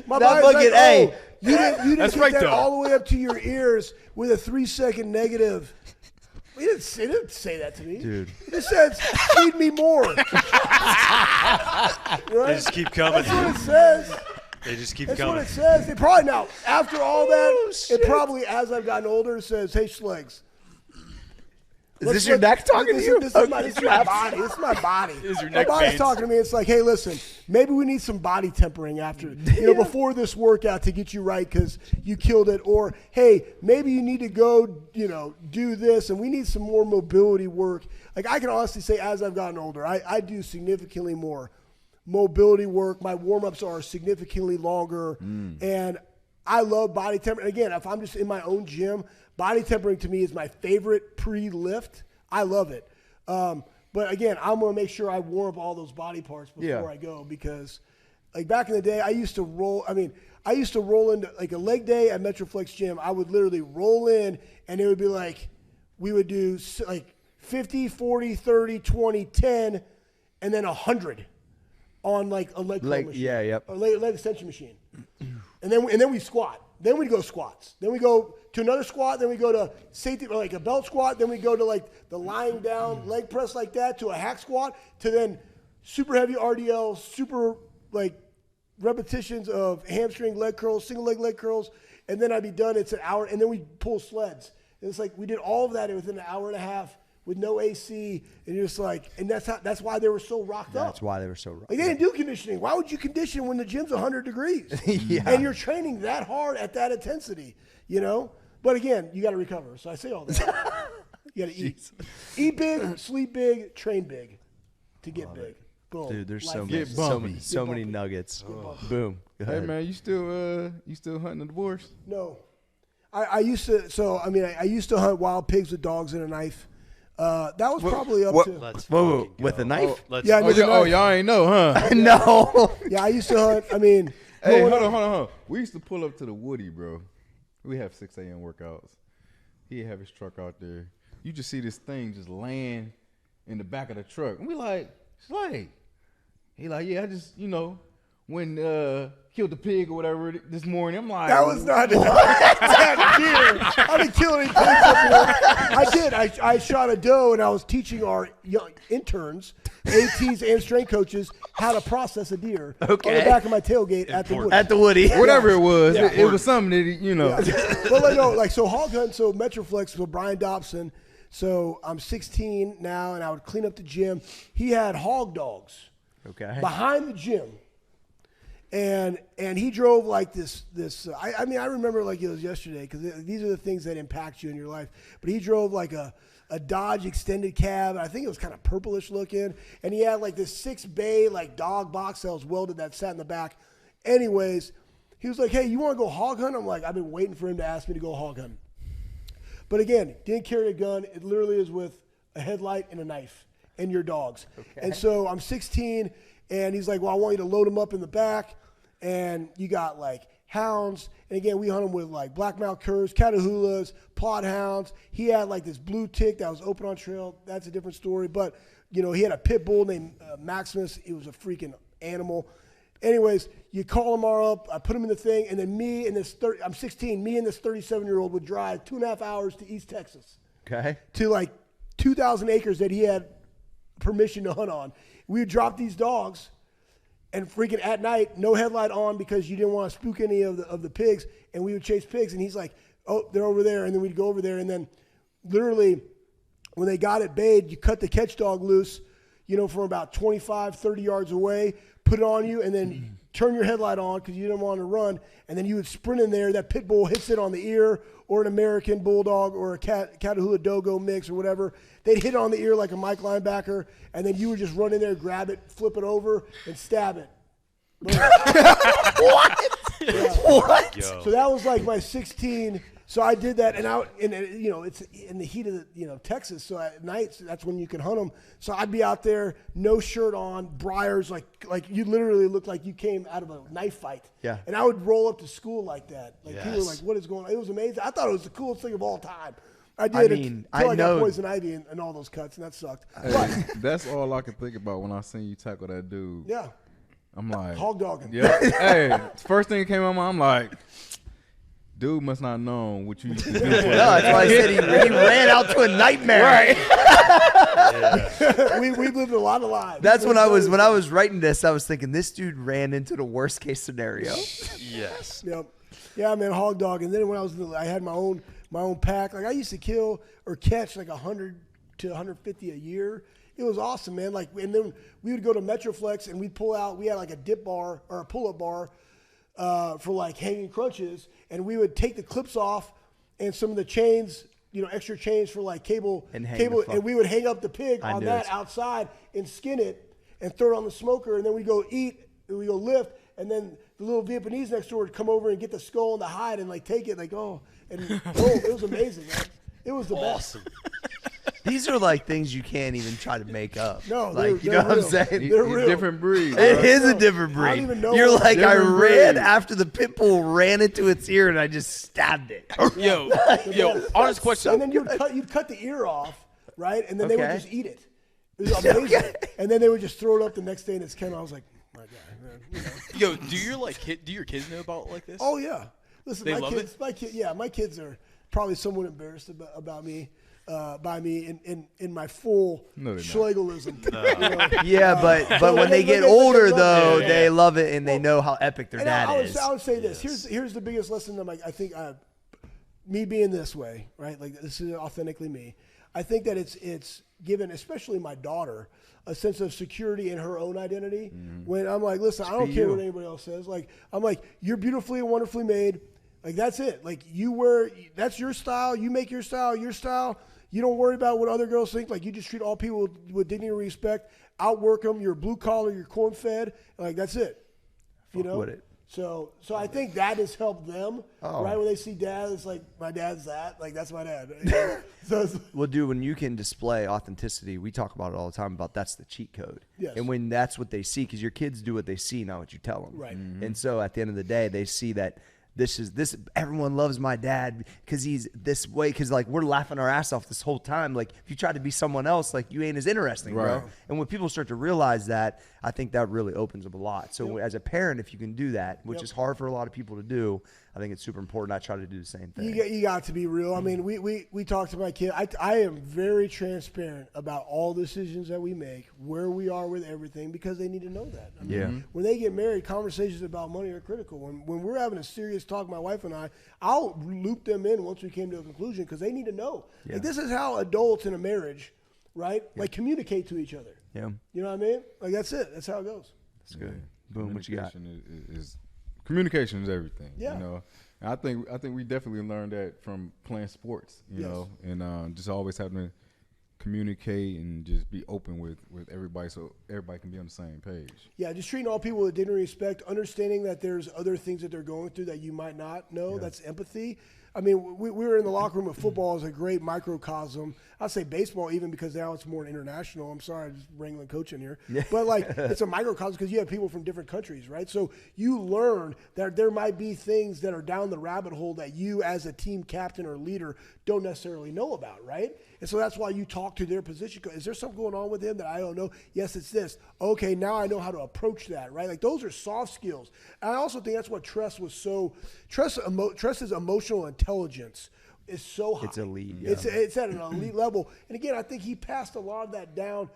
my body's like, hey. You didn't That's get right, that though. all the way up to your ears with a 3-second negative. He didn't say that to me. Dude. He just said, feed me more. Right? They just keep coming. That's what it says. They just keep That's coming. what it says. They probably now, after all that, it probably, as I've gotten older, says, hey, Schlegs, Is this your neck talking to you? This is my body. This is my body. Is your My neck body's veins. talking to me. It's like, hey, listen, maybe we need some body tempering after, before this workout to get you right because you killed it. Or, hey, maybe you need to go, do this, and we need some more mobility work. Like, I can honestly say as I've gotten older, I do significantly more mobility work. My warm-ups are significantly longer, and I love body tempering. Again, if I'm just in my own gym, body tempering to me is my favorite pre-lift. I love it. But again, I'm going to make sure I warm up all those body parts before I go because like back in the day, I used to roll into like a leg day at MetroFlex Gym. I would literally roll in and it would be like, we would do like 50, 40, 30, 20, 10, and then 100 on like a leg curl machine. Yeah, yep. A leg extension machine. And then we squat. Then we go squats. Then we go to another squat. Then we go to safety, like a belt squat. Then we go to like the lying down leg press like that to a hack squat to then super heavy RDL, super like repetitions of hamstring leg curls, single leg curls. And then I'd be done. It's an hour. And then we pull sleds. And it's like we did all of that within an hour and a half with no AC. And you're just like, and that's why they were so rocked up. That's why they were so rocked Like, they didn't do conditioning. Why would you condition when the gym's 100 degrees? Yeah. And you're training that hard at that intensity, But again, you got to recover. So I say all that. You got to eat. Eat big, sleep big, train big to get big. Boom. Dude, there's Life so many nuggets. Boom. Go Hey ahead. man, you still hunting the divorce? No. I used to. So I used to hunt wild pigs with dogs and a knife. That was probably up to. Let's Whoa, fucking with go. a knife? Let's Yeah, I fucking knew the knife. Y'all ain't know, huh? No. Yeah, I used to hunt. I mean, Hey, growing hold up- on. We used to pull up to the Woody, bro. We have 6 a.m. workouts. He'd have his truck out there. You just see this thing just laying in the back of the truck. And we like, Slay. He like, yeah, I just, when killed the pig or whatever this morning. I'm like, That was not that deer. I didn't kill any pigs up there. I did. I shot a doe, and I was teaching our young interns, ATs, and strength coaches how to process a deer on the back of my tailgate at the Woody. At the Woody. whatever it was. Yeah. It was something that, Well, so hog hunting, so MetroFlex, so Brian Dobson. So I'm 16 now, and I would clean up the gym. He had hog dogs Okay. behind the gym. And he drove like this. I remember like it was yesterday because these are the things that impact you in your life. But he drove like a Dodge extended cab. I think it was kind of purplish looking. And he had like this 6-bay like dog box that was welded that sat in the back. Anyways, he was like, "Hey, you want to go hog hunt?" I'm like, I've been waiting for him to ask me to go hog hunt. But again, didn't carry a gun. It literally is with a headlight and a knife and your dogs. Okay. And so I'm 16, and he's like, well, I want you to load them up in the back. And you got like hounds. And again, we hunt them with like blackmouth curs, catahoulas, plot hounds. He had like this blue tick that was open on trail. That's a different story. But, he had a pit bull named Maximus. He was a freaking animal. Anyways, you call them all up. I put them in the thing. And then I'm 16, me and this 37-year-old would drive 2.5 hours to East Texas. Okay. To like 2,000 acres that he had permission to hunt on. We would drop these dogs. And freaking at night, no headlight on because you didn't want to spook any of the pigs. And we would chase pigs. And he's like, oh, they're over there. And then we'd go over there. And then literally when they got it bayed, you cut the catch dog loose, from about 25, 30 yards away, put it on you, and then turn your headlight on because you didn't want to run. And then you would sprint in there. That pit bull hits it on the ear, or an American bulldog or a Catahoula Dogo mix or whatever. They'd hit it on the ear like a Mike linebacker, and then you would just run in there, grab it, flip it over, and stab it. What? Yeah. What? Yo. So that was like my 16. So I did that, and it's in the heat of Texas. So at night, that's when you can hunt them. So I'd be out there, no shirt on, briars, like you literally look like you came out of a knife fight. Yeah. And I would roll up to school like that. Like people were Yes. like, "What is going on?" It was amazing. I thought it was the coolest thing of all time. I did I mean, until I I got know- poison ivy and all those cuts, and that sucked. Hey, But that's all I could think about when I seen you tackle that dude. yeah, I'm like, hog dogging. yeah. Hey, first thing that came to my mind, I'm like, dude must not know what you used to do. No, that's why I said he ran out to a nightmare. Right. We've lived a lot of lives. That's when I was writing this, I was thinking this dude ran into the worst case scenario. Yes. Yep. Yeah, man, hog dog. And then when I had my own pack, like I used to kill or catch like 100 to 150 a year. It was awesome, man. Like, and then we would go to MetroFlex and we'd pull out. We had like a dip bar or a pull-up bar for like hanging crunches, and we would take the clips off and some of the chains, extra chains for like cable, and we would hang up the pig on that outside and skin it and throw it on the smoker, and then we go eat and we go lift, and then the little Vietnamese next door would come over and get the skull and the hide and like take it, like boom, it was amazing, man. It was the best. These are like things you can't even try to make up. No, like they're know what I'm real. saying? They're real. Different breed. It is a different breed. I don't even know You're what- like, I Different ran breed. after the pit bull ran into its ear and I just stabbed it. Yo, honest question. And then you'd cut the ear off, right? And then they would Okay. just eat it. It was amazing. And then they would just throw it up the next day in its kennel. I was like, my God, man. Yo, do your kids know about like this? Oh yeah. Listen, They my love kids, my kids are probably somewhat embarrassed about me. By me in my full No, they're not. Schlegelism. Yeah, but when when they they get love it, older, they love though, it. they love it and they know how epic their And dad is. I would say this. Here's the biggest lesson that I think me being this way, right? Like this is authentically me. I think that it's given, especially my daughter, a sense of security in her own identity. When I'm like, listen, I don't care what anybody else says. Like I'm like, you're beautifully and wonderfully made. Like that's it. Like that's your style. You make your style your style. You don't worry about what other girls think. Like you just treat all people with dignity and respect. Outwork them. You're blue collar. You're corn fed. Like that's it. with it. So I think that has helped them. Right when they see dad, it's like my dad's that. Like that's my dad. Well, dude, when you can display authenticity, we talk about it all the time about that's the cheat code. Yes. And when that's what they see, because your kids do what they see, not what you tell them. Right. And so at the end of the day, they see that this everyone loves my dad because he's this way, because like we're laughing our ass off this whole time. Like if you try to be someone else, like you ain't as interesting, bro. Right. And when people start to realize that, I think that really opens up a lot. So as a parent, if you can do that, which is hard for a lot of people to do, I think it's super important. I try to do the same thing. You got to be real. I mean, we talk to my kid. I am very transparent about all decisions that we make, where we are with everything, because they need to know that. I mean, when they get married, conversations about money are critical. When we're having a serious talk, my wife and I'll loop them in once we came to a conclusion, because they need to know. Like, this is how adults in a marriage, right? Like communicate to each other. Yeah. You know what I mean? Like that's it. That's how it goes. That's good. Boom. What you got? Communication is everything. Yeah. You know, and I think we definitely learned that from playing sports. You know, and just always having to communicate and just be open with everybody, so everybody can be on the same page. Yeah, just treating all people with dignity and respect, understanding that there's other things that they're going through that you might not know. That's empathy. I mean, we were in the locker room, but football is a great microcosm. I'd say baseball even, because now it's more international. I'm sorry, I'm just wrangling coach in here. But, like, it's a microcosm because you have people from different countries, right? So you learn that there might be things that are down the rabbit hole that you as a team captain or leader don't necessarily know about, right? And so that's why you talk to their position. Is there something going on with him that I don't know? Yes, it's this. Okay, now I know how to approach that, right? Like those are soft skills. And I also think that's what Tress's emotional intelligence is so high. It's elite. Yeah. It's at an elite level. And again, I think he passed a lot of that down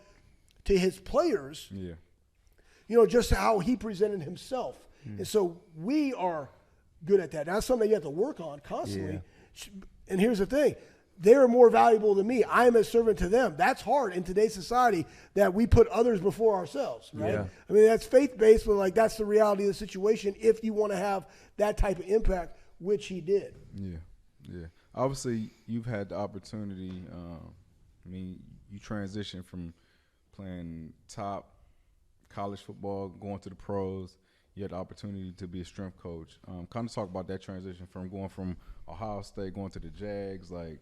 to his players. Yeah. You know, just how he presented himself. And so we are good at that. That's something you have to work on constantly. And here's the thing. They're more valuable than me. I am a servant to them. That's hard in today's society, that we put others before ourselves, right? Yeah. I mean, that's faith-based, but like that's the reality of the situation if you want to have that type of impact, which he did. Yeah. Obviously, you've had the opportunity. I mean, you transitioned from playing top college football, going to the pros. You had the opportunity to be a strength coach. Kind of talk about that transition from going from Ohio State, going to the Jags. Like,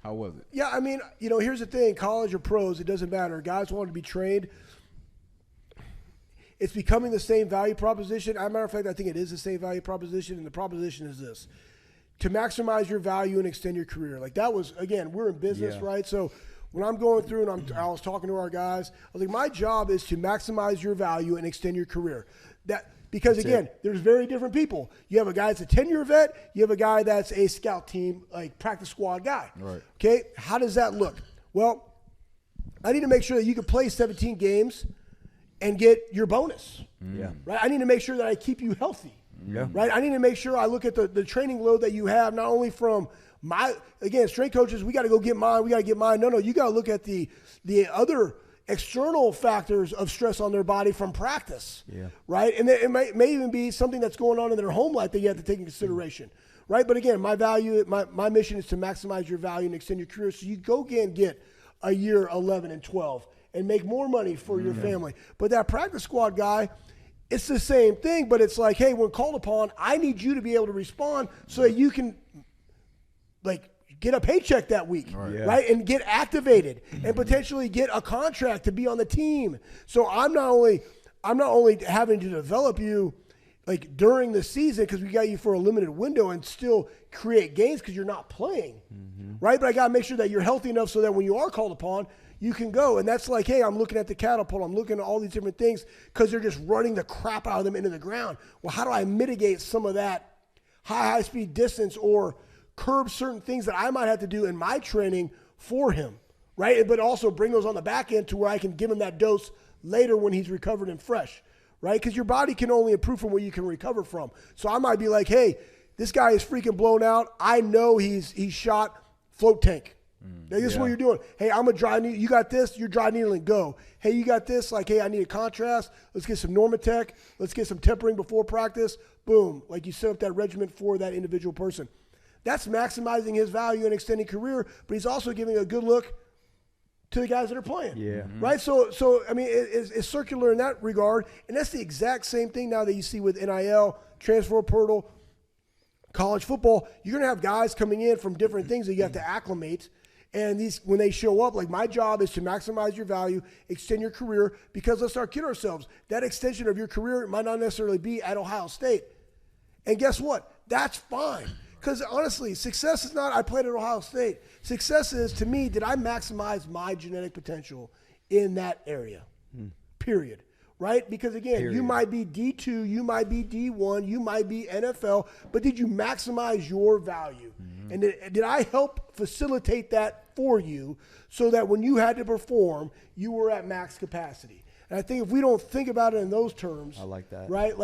how was it? Yeah, I mean, you know, here's the thing. College or pros, it doesn't matter. Guys want to be trained. It's becoming the same value proposition. As a matter of fact, I think it is the same value proposition, and the proposition is this: to maximize your value and extend your career. Like that was, again, we're in business, right? So when I'm going through and I was talking to our guys, I was like, my job is to maximize your value and extend your career. Because again, there's very different people. You have a guy that's a 10-year vet. You have a guy that's a scout team, like practice squad guy. Right. Okay, how does that look? Well, I need to make sure that you can play 17 games and get your bonus. Yeah. Right. I need to make sure that I keep you healthy. Yeah. Right. I need to make sure I look at the training load that you have, not only from strength coaches, we got to go get mine. We got to get mine. No, you got to look at the other external factors of stress on their body from practice, right? And it may even be something that's going on in their home life that you have to take into consideration, right? But again, my mission is to maximize your value and extend your career, so you go again get a year 11 and 12 and make more money for your family. But that practice squad guy, it's the same thing, but it's like, hey, when called upon, I need you to be able to respond so that you can get a paycheck that week, right? And get activated and potentially get a contract to be on the team. So I'm not only having to develop you during the season because we got you for a limited window and still create gains because you're not playing, right? But I got to make sure that you're healthy enough so that when you are called upon, you can go. And that's like, hey, I'm looking at the catapult. I'm looking at all these different things because they're just running the crap out of them into the ground. Well, how do I mitigate some of that high-speed distance or curb certain things that I might have to do in my training for him, right? But also bring those on the back end to where I can give him that dose later when he's recovered and fresh, right? Because your body can only improve from what you can recover from. So I might be like, hey, this guy is freaking blown out. I know he's shot float tank. This is what you're doing. Hey, I'm a dry needle. You got this, you're dry needling, go. Hey, you got this, hey, I need a contrast. Let's get some Normatec. Let's get some tempering before practice. Boom. You set up that regimen for that individual person. That's maximizing his value and extending career, but he's also giving a good look to the guys that are playing. Yeah. Right? So I mean, it's circular in that regard, and that's the exact same thing now that you see with NIL, transfer portal, college football. You're going to have guys coming in from different things that you have to acclimate, and when they show up, my job is to maximize your value, extend your career, because let's not kid ourselves, that extension of your career might not necessarily be at Ohio State. And guess what? That's fine. Because honestly, success is not, I played at Ohio State. Success is, to me, did I maximize my genetic potential in that area? Period. Right? Because again, you might be D2, you might be D1, you might be NFL, but did you maximize your value? And did I help facilitate that for you so that when you had to perform, you were at max capacity? And I think if we don't think about it in those terms, I like that. Right?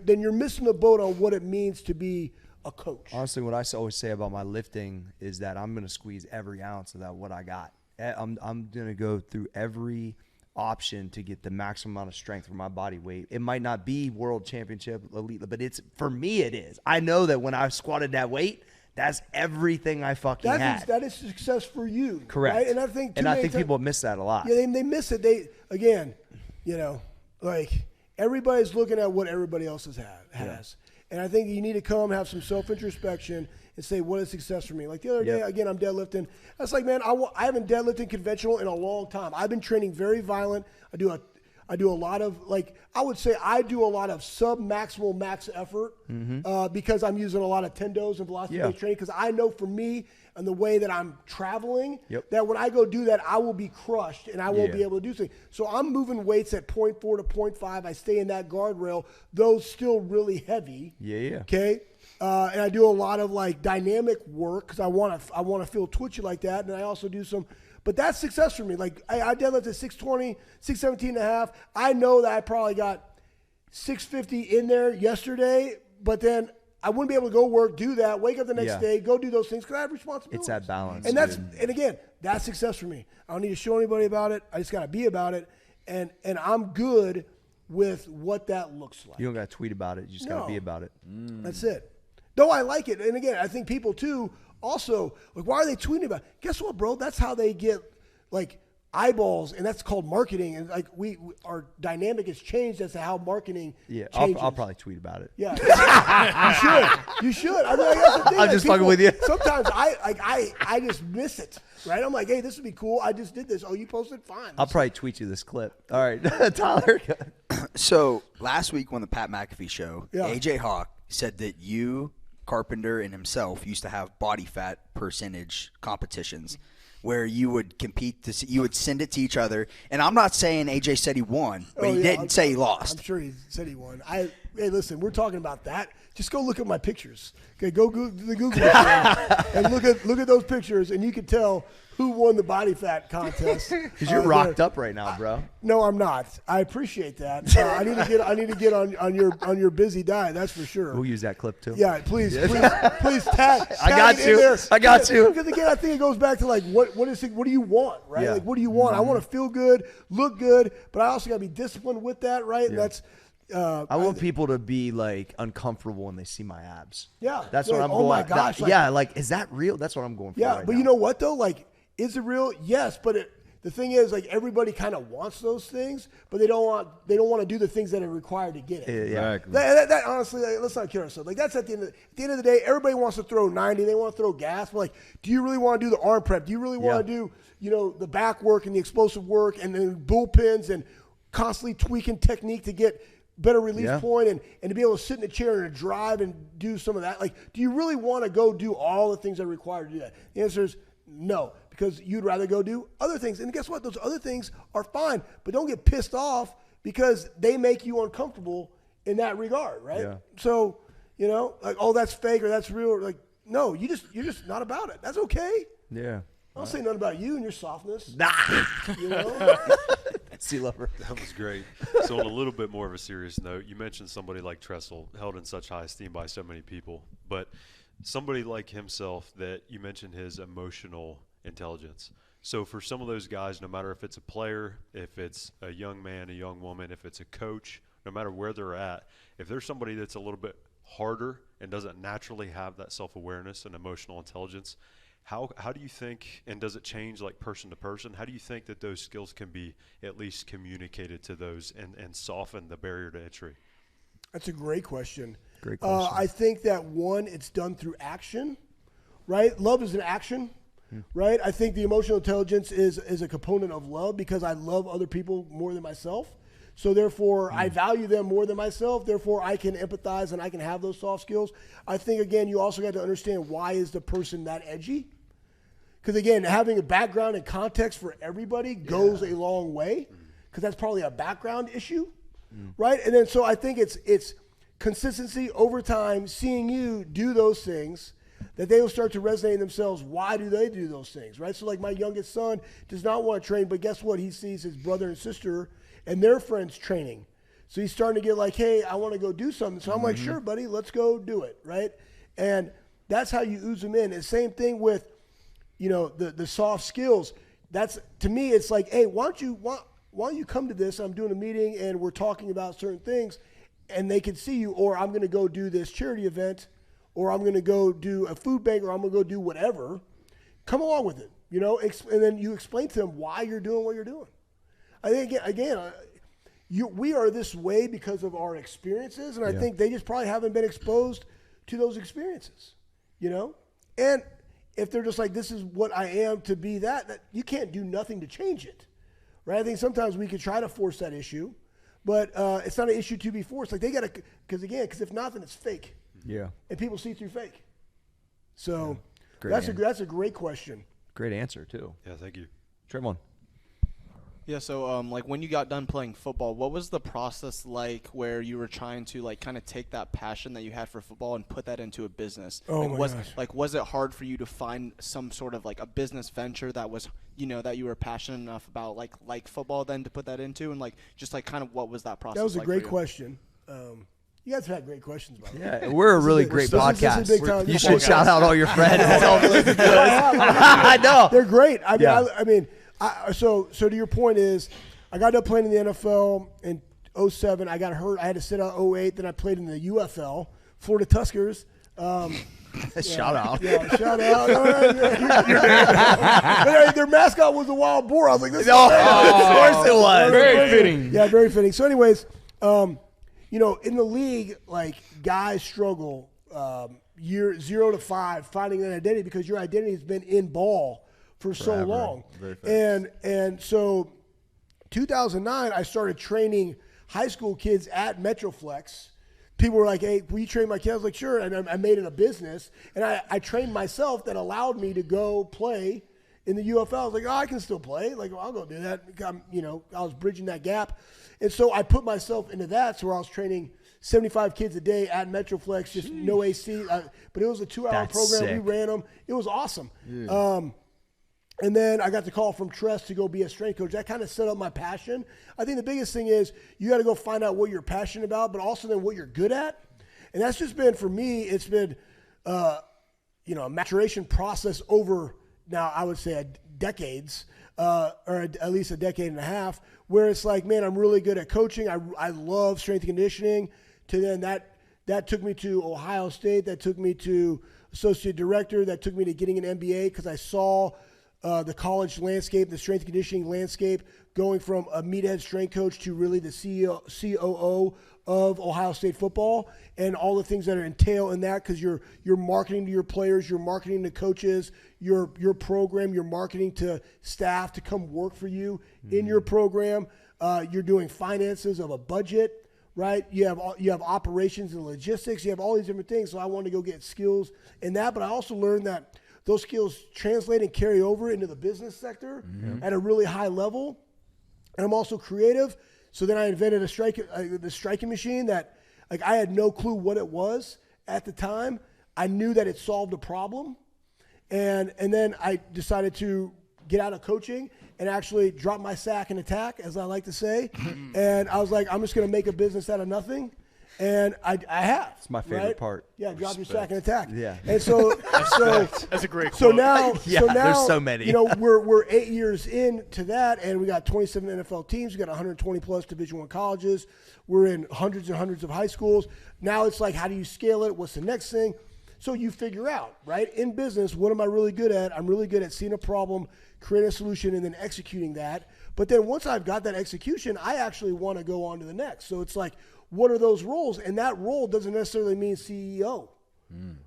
Then you're missing the boat on what it means to be a coach. Honestly, what I always say about my lifting is that I'm going to squeeze every ounce of that what I got. I'm going to go through every option to get the maximum amount of strength for my body weight. It might not be world championship elite, but for me it is. I know that when I squatted that weight, that's everythh I fucking had. That is success for you. Correct. Right? And I think people miss that a lot. Yeah, they miss it. Everybody's looking at what everybody else has. Yeah. And I think you need to come have some self-introspection and say, what is success for me? The other day, again, I'm deadlifting. I was like, man, I haven't deadlifted conventional in a long time. I've been training very violent. I do a lot of, I would say I do a lot of sub-maximal max effort because I'm using a lot of tendos and velocity-based training because I know for me and the way that I'm traveling that when I go do that, I will be crushed and I won't be able to do something. So I'm moving weights at 0.4 to 0.5. I stay in that guardrail. Those still really heavy. Yeah. Okay? And I do a lot of dynamic work because I want to feel twitchy like that. And I also do some – but that's success for me. I deadlifted 620, 617 and a half. I know that I probably got 650 in there yesterday, but then I wouldn't be able to go work, do that, wake up the next day, go do those things because I have responsibilities. It's that balance. And again, that's success for me. I don't need to show anybody about it. I just got to be about it. And I'm good with what that looks like. You don't got to tweet about it. You just got to be about it. That's it. Though I like it. And again, I think people too also, why are they tweeting about it? Guess what, bro? That's how they get eyeballs, and that's called marketing. And our dynamic has changed as to how marketing changes. I'll probably tweet about it. Yeah, you should. I mean, that's the thing. I'm just fucking with you. Sometimes I just miss it. Right? I'm like, hey, this would be cool. I just did this. Oh, you posted? Fine. I'll probably tweet you this clip. All right, Tyler. So last week on the Pat McAfee show, AJ Hawk said that you, Carpenter, and himself used to have body fat percentage competitions where you would compete you would send it to each other. And I'm not saying AJ said he won, but he didn't say he lost. I'm sure he said he won. Hey, listen, we're talking about that. Just go look at my pictures. Okay, go the Google and look at those pictures, and you can tell who won the body fat contest. Because you're rocked up right now, bro. No, I'm not. I appreciate that. I need to get on your busy diet. That's for sure. We'll use that clip too. Yeah, please tag. I got it in you. there. I got you. Because again, I think it goes back to like what do you want, right? Yeah. Like what do you want? I want to feel good, look good, but I also got to be disciplined with that, right? And that's. I want people to be like uncomfortable when they see my abs. Yeah, that's like, what I'm oh going. my gosh, like is that real? That's what I'm going for. Yeah, right but now. you know what though? Like, is it real? Yes, but the thing is, like, everybody kind of wants those things, but they don't want to do the things that are required to get it. Yeah. Exactly. That honestly, like, let's not kid ourselves. Like, that's at the end of the day, everybody wants to throw 90. They want to throw gas. But like, do you really want to do the arm prep? Do you really want to do, the back work and the explosive work and then bullpens and constantly tweaking technique to get better release point and to be able to sit in a chair and drive and do some of that? Like, do you really want to go do all the things that are required to do that? The answer is no, because you'd rather go do other things. And guess what? Those other things are fine, but don't get pissed off because they make you uncomfortable in that regard, right? Yeah. So, like, oh, that's fake or that's real. Like, no, you're just not about it. That's okay. Yeah. I don't say nothing about you and your softness. Nah. Sea lover. That was great. So on a little bit more of a serious note, you mentioned somebody like Tressel, held in such high esteem by so many people, but somebody like himself that you mentioned his emotional intelligence. So for some of those guys, no matter if it's a player, if it's a young man, a young woman, if it's a coach, no matter where they're at, if there's somebody that's a little bit harder and doesn't naturally have that self-awareness and emotional intelligence, how do you think, and does it change like person to person? How do you think that those skills can be at least communicated to those and soften the barrier to entry? That's a great question. Great question. I think that one, it's done through action, right? Love is an action, right? I think the emotional intelligence is a component of love because I love other people more than myself. So therefore, I value them more than myself. Therefore, I can empathize and I can have those soft skills. I think, again, you also got to understand why is the person that edgy? Because, again, having a background and context for everybody goes a long way because that's probably a background issue, right? And then so I think it's consistency over time, seeing you do those things, that they will start to resonate in themselves. Why do they do those things, right? So, like, my youngest son does not want to train, but guess what? He sees his brother and sister and their friends training. So he's starting to get like, hey, I want to go do something. So I'm like, sure, buddy, let's go do it, right? And that's how you ooze them in. And same thing with, the soft skills. That's, to me, it's like, hey, why don't you come to this? I'm doing a meeting and we're talking about certain things and they can see you, or I'm going to go do this charity event, or I'm going to go do a food bank, or I'm going to go do whatever. Come along with it, and then you explain to them why you're doing what you're doing. I think, again, we are this way because of our experiences, and I think they just probably haven't been exposed to those experiences, And if they're just like, this is what I am to be that you can't do nothing to change it, right? I think sometimes we could try to force that issue, but it's not an issue to be forced. Like, they got to, because if not, then it's fake. Yeah. And people see through fake. So Great that's a great question. Great answer, too. Yeah, thank you. Tremont. Yeah, so like when you got done playing football, what was the process like where you were trying to like kind of take that passion that you had for football and put that into a business? Oh my gosh. Was it hard for you to find some sort of like a business venture that was, that you were passionate enough about like football then to put that into, and like just like kind of what was that process? That was a like gret for you? question. You guys have had great questions, by the way. Yeah, we're a really great this podcast. is a big time. You should shout out all your friends. I know. They're great. I mean, so to your point is, I got done playing in the NFL in 2007. I got hurt. I had to sit out 2008. Then I played in the UFL, Florida Tuskers. Shout out. Yeah, shout out. But, their mascot was a wild boar. I was like, this is of course it was. Very fitting. Yeah, very fitting. So anyways, in the league, like, guys struggle year 0 to 5 finding an identity because your identity has been in ball for so long. Very fast. And so 2009, I started training high school kids at MetroFlex. People were like, hey, will you train my kids? I was like, sure. And I made it a business. And I trained myself. That allowed me to go play in the UFL. I was like, oh, I can still play. Like, well, I'll go do that. I was bridging that gap. And so I put myself into that. So I was training 75 kids a day at MetroFlex, just no AC. But it was a 2-hour That's program. sick. We ran them. It was awesome. Yeah. And then I got the call from Tress to go be a strength coach. That kind of set up my passion. I think the biggest thing is you got to go find out what you're passionate about, but also then what you're good at. And that's just been, for me, it's been, a maturation process over now, I would say decades, or at least a decade and a half, where it's like, man, I'm really good at coaching. I love strength and conditioning. To then that took me to Ohio State. That took me to associate director. That took me to getting an MBA because I saw the college landscape, the strength and conditioning landscape, going from a meathead strength coach to really the COO of Ohio State football and all the things that are entail in that, because you're marketing to your players, you're marketing to coaches, your program, you're marketing to staff to come work for you in your program. You're doing finances of a budget, right? You have operations and logistics. You have all these different things. So I wanted to go get skills in that, but I also learned that those skills translate and carry over into the business sector at a really high level. And I'm also creative. So then I invented the striking machine that, like, I had no clue what it was at the time. I knew that it solved a problem. And then I decided to get out of coaching and actually drop my sack and attack, as I like to say. And I was like, I'm just going to make a business out of nothing. And I have. It's my favorite part. Yeah, drop your sack and attack. Yeah. And so that's a great quote. So now, there's so many. We're 8 years into that, and we got 27 NFL teams. We got 120 plus Division I colleges. We're in hundreds and hundreds of high schools. Now it's like, how do you scale it? What's the next thing? So you figure out, right? In business, what am I really good at? I'm really good at seeing a problem, creating a solution, and then executing that. But then once I've got that execution, I actually want to go on to the next. So it's like, what are those roles? And that role doesn't necessarily mean CEO,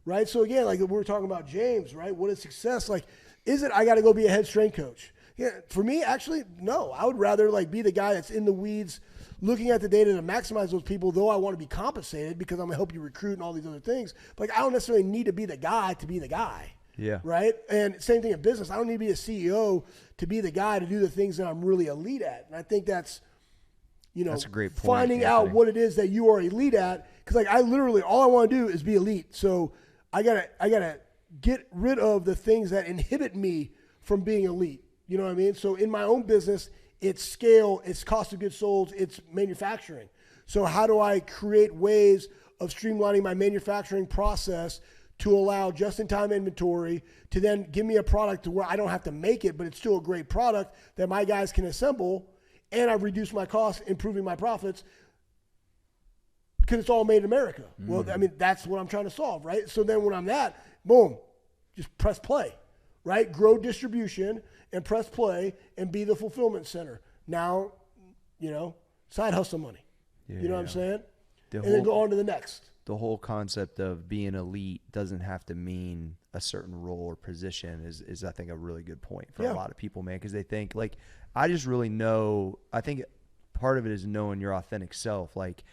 right? So again, like we were talking about James, right? What is success? Like, is it I got to go be a head strength coach? Yeah, for me, actually, no. I would rather like be the guy that's in the weeds, looking at the data to maximize those people. Though I want to be compensated because I'm gonna help you recruit and all these other things. But like, I don't necessarily need to be the guy to be the guy. Yeah. Right. And same thing in business. I don't need to be a CEO to be the guy to do the things that I'm really elite at. And I think that's a great point, finding out what it is that you are elite at. Because like I literally, all I want to do is be elite. So I gotta get rid of the things that inhibit me from being elite. You know what I mean? So in my own business, it's scale, it's cost of goods sold, it's manufacturing. So how do I create ways of streamlining my manufacturing process to allow just-in-time inventory to then give me a product to where I don't have to make it, but it's still a great product that my guys can assemble, and I've reduced my costs, improving my profits, because it's all made in America. Well, I mean, that's what I'm trying to solve, right? So then when I'm that, boom, just press play, right? Grow distribution and press play and be the fulfillment center. Now, side hustle money. You know what I'm saying? Then go on to the next. The whole concept of being elite doesn't have to mean a certain role or position is I think, a really good point for a lot of people, man, because they think, like, I just really know – I think part of it is knowing your authentic self. Like,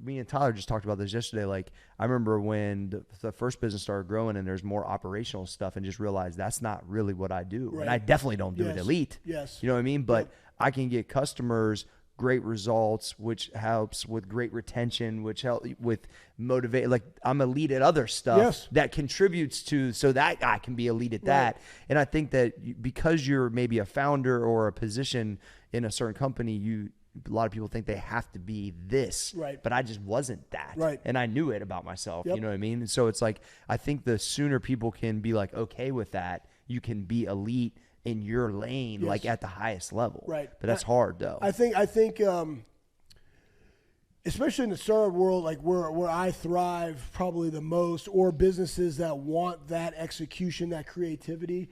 me and Tyler just talked about this yesterday. Like, I remember when the first business started growing and there's more operational stuff, and just realized that's not really what I do. Right. And I definitely don't do it elite. Yes. You know what I mean? But I can get customers – great results, which helps with great retention, which help with motivate. Like, I'm elite at other stuff that contributes to, so that guy can be elite at that. And I think that because you're maybe a founder or a position in a certain company, a lot of people think they have to be this, but I just wasn't that. And I knew it about myself. You know what I mean? And so it's like, I think the sooner people can be like, okay with that, you can be elite in your lane, like at the highest level. Right. But that's hard though. I think especially in the startup world, like where I thrive probably the most, or businesses that want that execution, that creativity,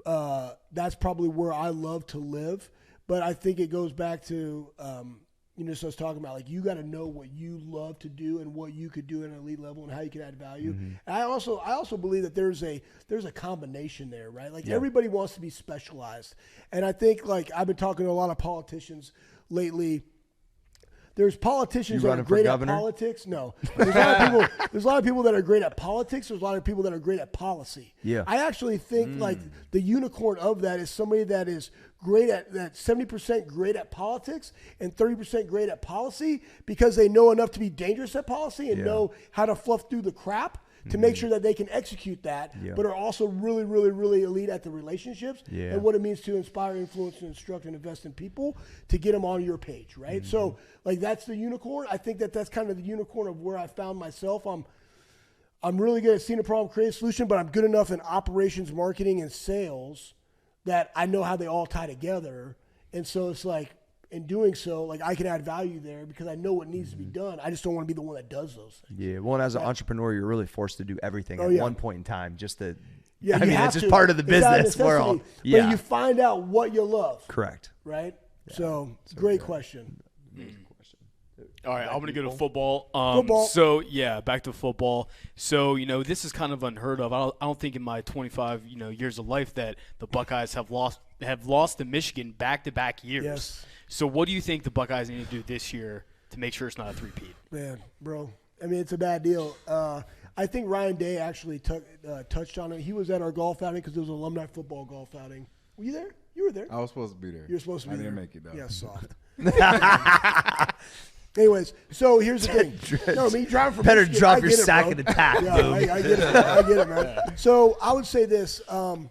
that's probably where I love to live. But I think it goes back to, so I was talking about, like, you got to know what you love to do and what you could do at an elite level and how you can add value. And I also believe that there's a combination there, right? Like, everybody wants to be specialized. And I think, like, I've been talking to a lot of politicians lately. There's politicians that are great at politics. No. There's a lot of people that are great at politics. There's a lot of people that are great at policy. Yeah. I actually think like the unicorn of that is somebody that is great at that 70% great at politics and 30% great at policy, because they know enough to be dangerous at policy and know how to fluff through the crap. to make sure that they can execute that, but are also really, really, really elite at the relationships and what it means to inspire, influence, and instruct and invest in people to get them on your page, right? So, like, that's the unicorn. I think that that's kind of the unicorn of where I found myself. I'm really good at seeing a problem, create a solution, but I'm good enough in operations, marketing, and sales that I know how they all tie together. And so it's like, in doing so, like, I can add value there because I know what needs to be done. I just don't want to be the one that does those things. Yeah, well, and as an entrepreneur, you're really forced to do everything at one point in time just to Yeah, I mean, it's just part of the business world. Yeah. But you find out what you love. Correct. Right? Yeah. So great question. All right, I'm going to go to football. Football. So, yeah, back to football. So, this is kind of unheard of. I don't think in my 25, years of life that the Buckeyes have lost to Michigan back-to-back years. Yes. So, what do you think the Buckeyes need to do this year to make sure it's not a three-peat? Man, bro, I mean, it's a bad deal. I think Ryan Day actually touched on it. He was at our golf outing because it was an alumni football golf outing. Were you there? You were there. I was supposed to be there. You were supposed to be there. I didn't make it, though. Yeah, soft. Anyways, so here's the thing. No, I mean, driving from better Michigan, drop your sack in the tap. Yeah, I get it. I get it, man. So I would say this. I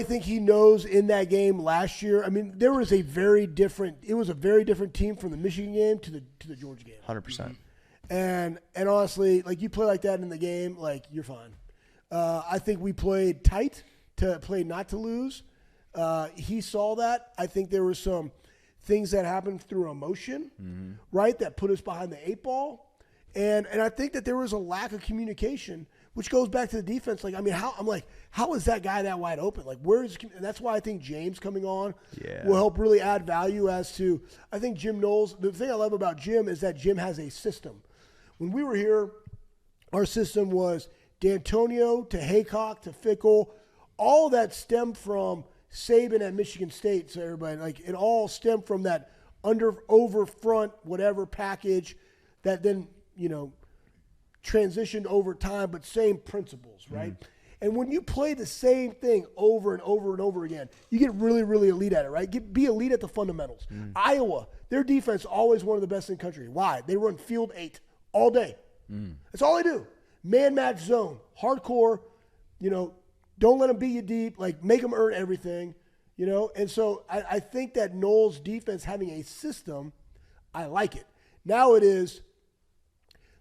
think he knows in that game last year. I mean, there was a very different. It was a very different team from the Michigan game to the Georgia game. 100%. And honestly, like, you play like that in the game, like, you're fine. I think we played tight to play not to lose. He saw that. I think there were some things that happened through emotion, right, that put us behind the eight ball. And I think that there was a lack of communication, which goes back to the defense. Like, I mean, how is that guy that wide open? Like, where is – and that's why I think James coming on will help really add value as to – I think Jim Knowles – the thing I love about Jim is that Jim has a system. When we were here, our system was D'Antonio to Haycock to Fickle. All that stemmed from Saban at Michigan State. So everybody, like, it all stemmed from that over front whatever package that then, transitioned over time, but same principles, right? And when you play the same thing over and over and over again, you get really, really elite at it, right? Be elite at the fundamentals. Iowa, their defense always one of the best in the country. Why? They run field 8 all day. That's all they do. Man-match zone, hardcore, don't let them beat you deep, like, make them earn everything, And so I think that Knowles' defense having a system, I like it. Now it is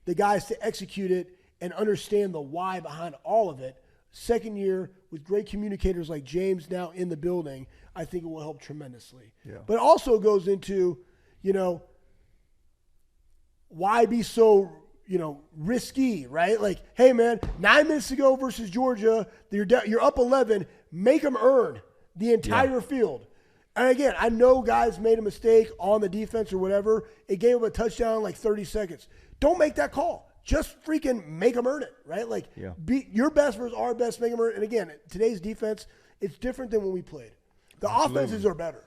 the guys to execute it and understand the why behind all of it. Second year with great communicators like James now in the building, I think it will help tremendously. Yeah. But it also goes into, why be so, risky, right? Like, hey, man, 9 minutes to go versus Georgia, you're up 11, make them earn the entire field. And again, I know guys made a mistake on the defense or whatever. It gave them a touchdown in like 30 seconds. Don't make that call. Just freaking make them earn it, right? Like, be your best versus our best, make them earn it. And again, today's defense, it's different than when we played. The offenses are better.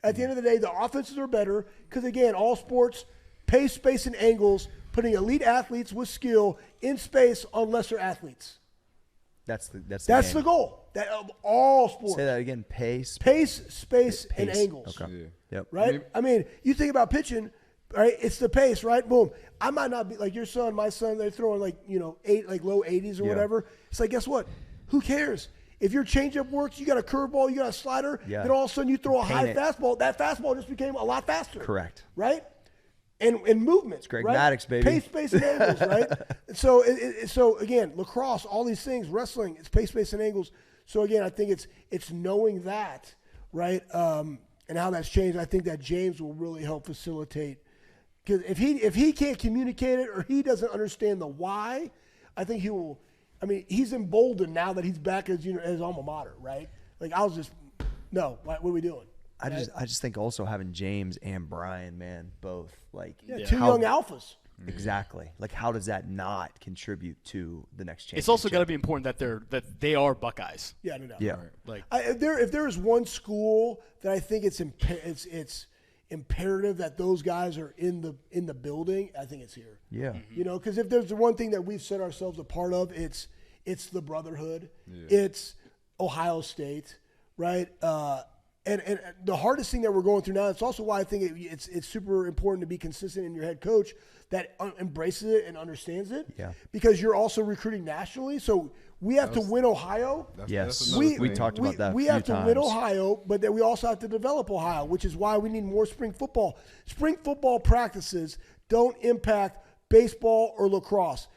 At the end of the day, the offenses are better because, again, all sports, pace, space, and angles, putting elite athletes with skill in space on lesser athletes. That's the goal. That of all sports. Say that again. Pace, space, and angles. Okay. Yeah. Yep. Right? I mean, you think about pitching, right? It's the pace, right? Boom. I might not be like your son, my son, they're throwing like, low 80s or whatever. It's like, guess what? Who cares? If your changeup works, you got a curveball, you got a slider, then all of a sudden you throw a high fastball. That fastball just became a lot faster. Correct. Right? And movement. It's Greg right? Maddux, baby. Pace, space, and angles, right? And so, so again, lacrosse, all these things, wrestling, it's pace, space, and angles. So again, I think it's knowing that, right, and how that's changed. I think that James will really help facilitate. Because if he can't communicate it or he doesn't understand the why, I think he will. I mean, he's emboldened now that he's back as his alma mater, right? Like, I was just, no, what are we doing? I just think also having James and Brian, man, both two young alphas. Exactly. Like, how does that not contribute to the next championship? It's also got to be important that they are Buckeyes. Yeah, no doubt. Yeah. Like, if there is one school that I think it's imperative that those guys are in the building, I think it's here. Yeah. Because if there's the one thing that we've set ourselves apart of, it's the brotherhood. Yeah. It's Ohio State, right? And the hardest thing that we're going through now, it's also why I think it's super important to be consistent in your head coach that embraces it and understands it. Yeah. Because you're also recruiting nationally. So we have to win Ohio. Yes. We talked about that. We a have few to win times. Ohio, but then we also have to develop Ohio, which is why we need more spring football. Spring football practices don't impact baseball or lacrosse.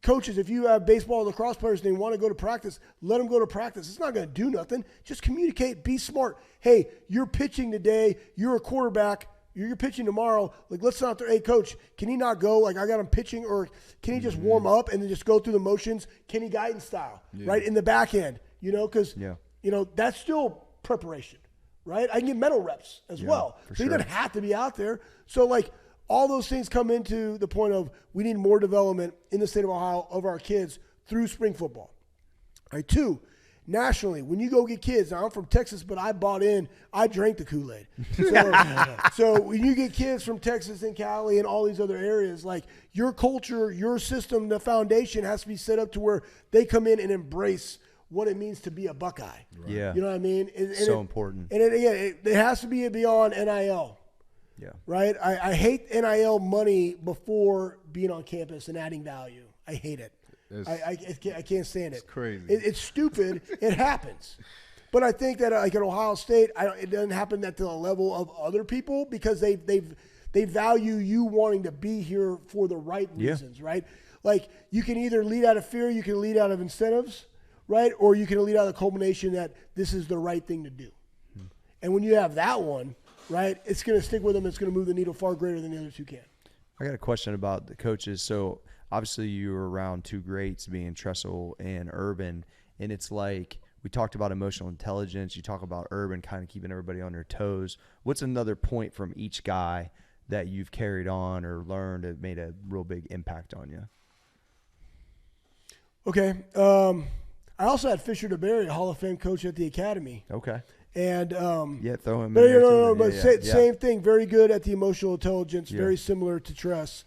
Coaches, if you have baseball or lacrosse players and they want to go to practice, let them go to practice. It's not going to do nothing. Just communicate. Be smart. Hey, you're pitching today. You're a quarterback. You're pitching tomorrow. Like, let's not. Hey, coach, can he not go? Like, I got him pitching, or can he just warm up and then just go through the motions? Kenny Guyton style, right in the back end. Because that's still preparation, right? I can get mental reps as well. So he doesn't have to be out there. So like. All those things come into the point of we need more development in the state of Ohio of our kids through spring football. All right, 2, nationally, when you go get kids, now I'm from Texas, but I drank the Kool-Aid. So when you get kids from Texas and Cali and all these other areas, like your culture, your system, the foundation has to be set up to where they come in and embrace what it means to be a Buckeye. Right. Yeah. You know what I mean? So important. And it has to be beyond NIL. Yeah. Right? I hate NIL money before being on campus and adding value. I hate it. I can't stand it. It's crazy. It's stupid. It happens. But I think that like at Ohio State, it doesn't happen at the level of other people because they value you wanting to be here for the right reasons, right? Like you can either lead out of fear, you can lead out of incentives, right? Or you can lead out of the culmination that this is the right thing to do. And when you have that one, right, it's going to stick with them. It's going to move the needle far greater than the other two can. I got a question about the coaches. So obviously you were around two greats being Tressel and Urban, and it's like we talked about emotional intelligence. You talk about Urban kind of keeping everybody on their toes. What's another point from each guy that you've carried on or learned that made a real big impact on you? Okay. I also had Fisher DeBerry, a Hall of Fame coach at the Academy. Okay. And throw him in but there no, too. but same thing. Very good at the emotional intelligence. Very similar to Tress.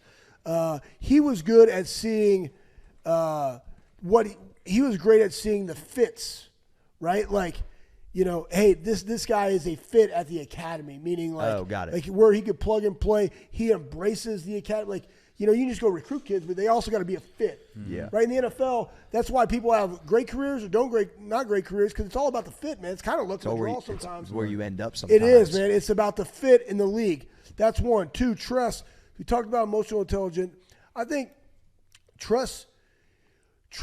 He was good at seeing he was great at seeing the fits, right? Like, hey, this guy is a fit at the Academy, meaning like, got it. Like where he could plug and play. He embraces the Academy. Like, you can just go recruit kids, but they also got to be a fit. Yeah. Right in the NFL, that's why people have great careers or not great careers, because it's all about the fit, man. It's kind of looks like draw sometimes. It's where you end up sometimes. It is, man. It's about the fit in the league. That's 1. 2, Tress. We talked about emotional intelligence. I think Tress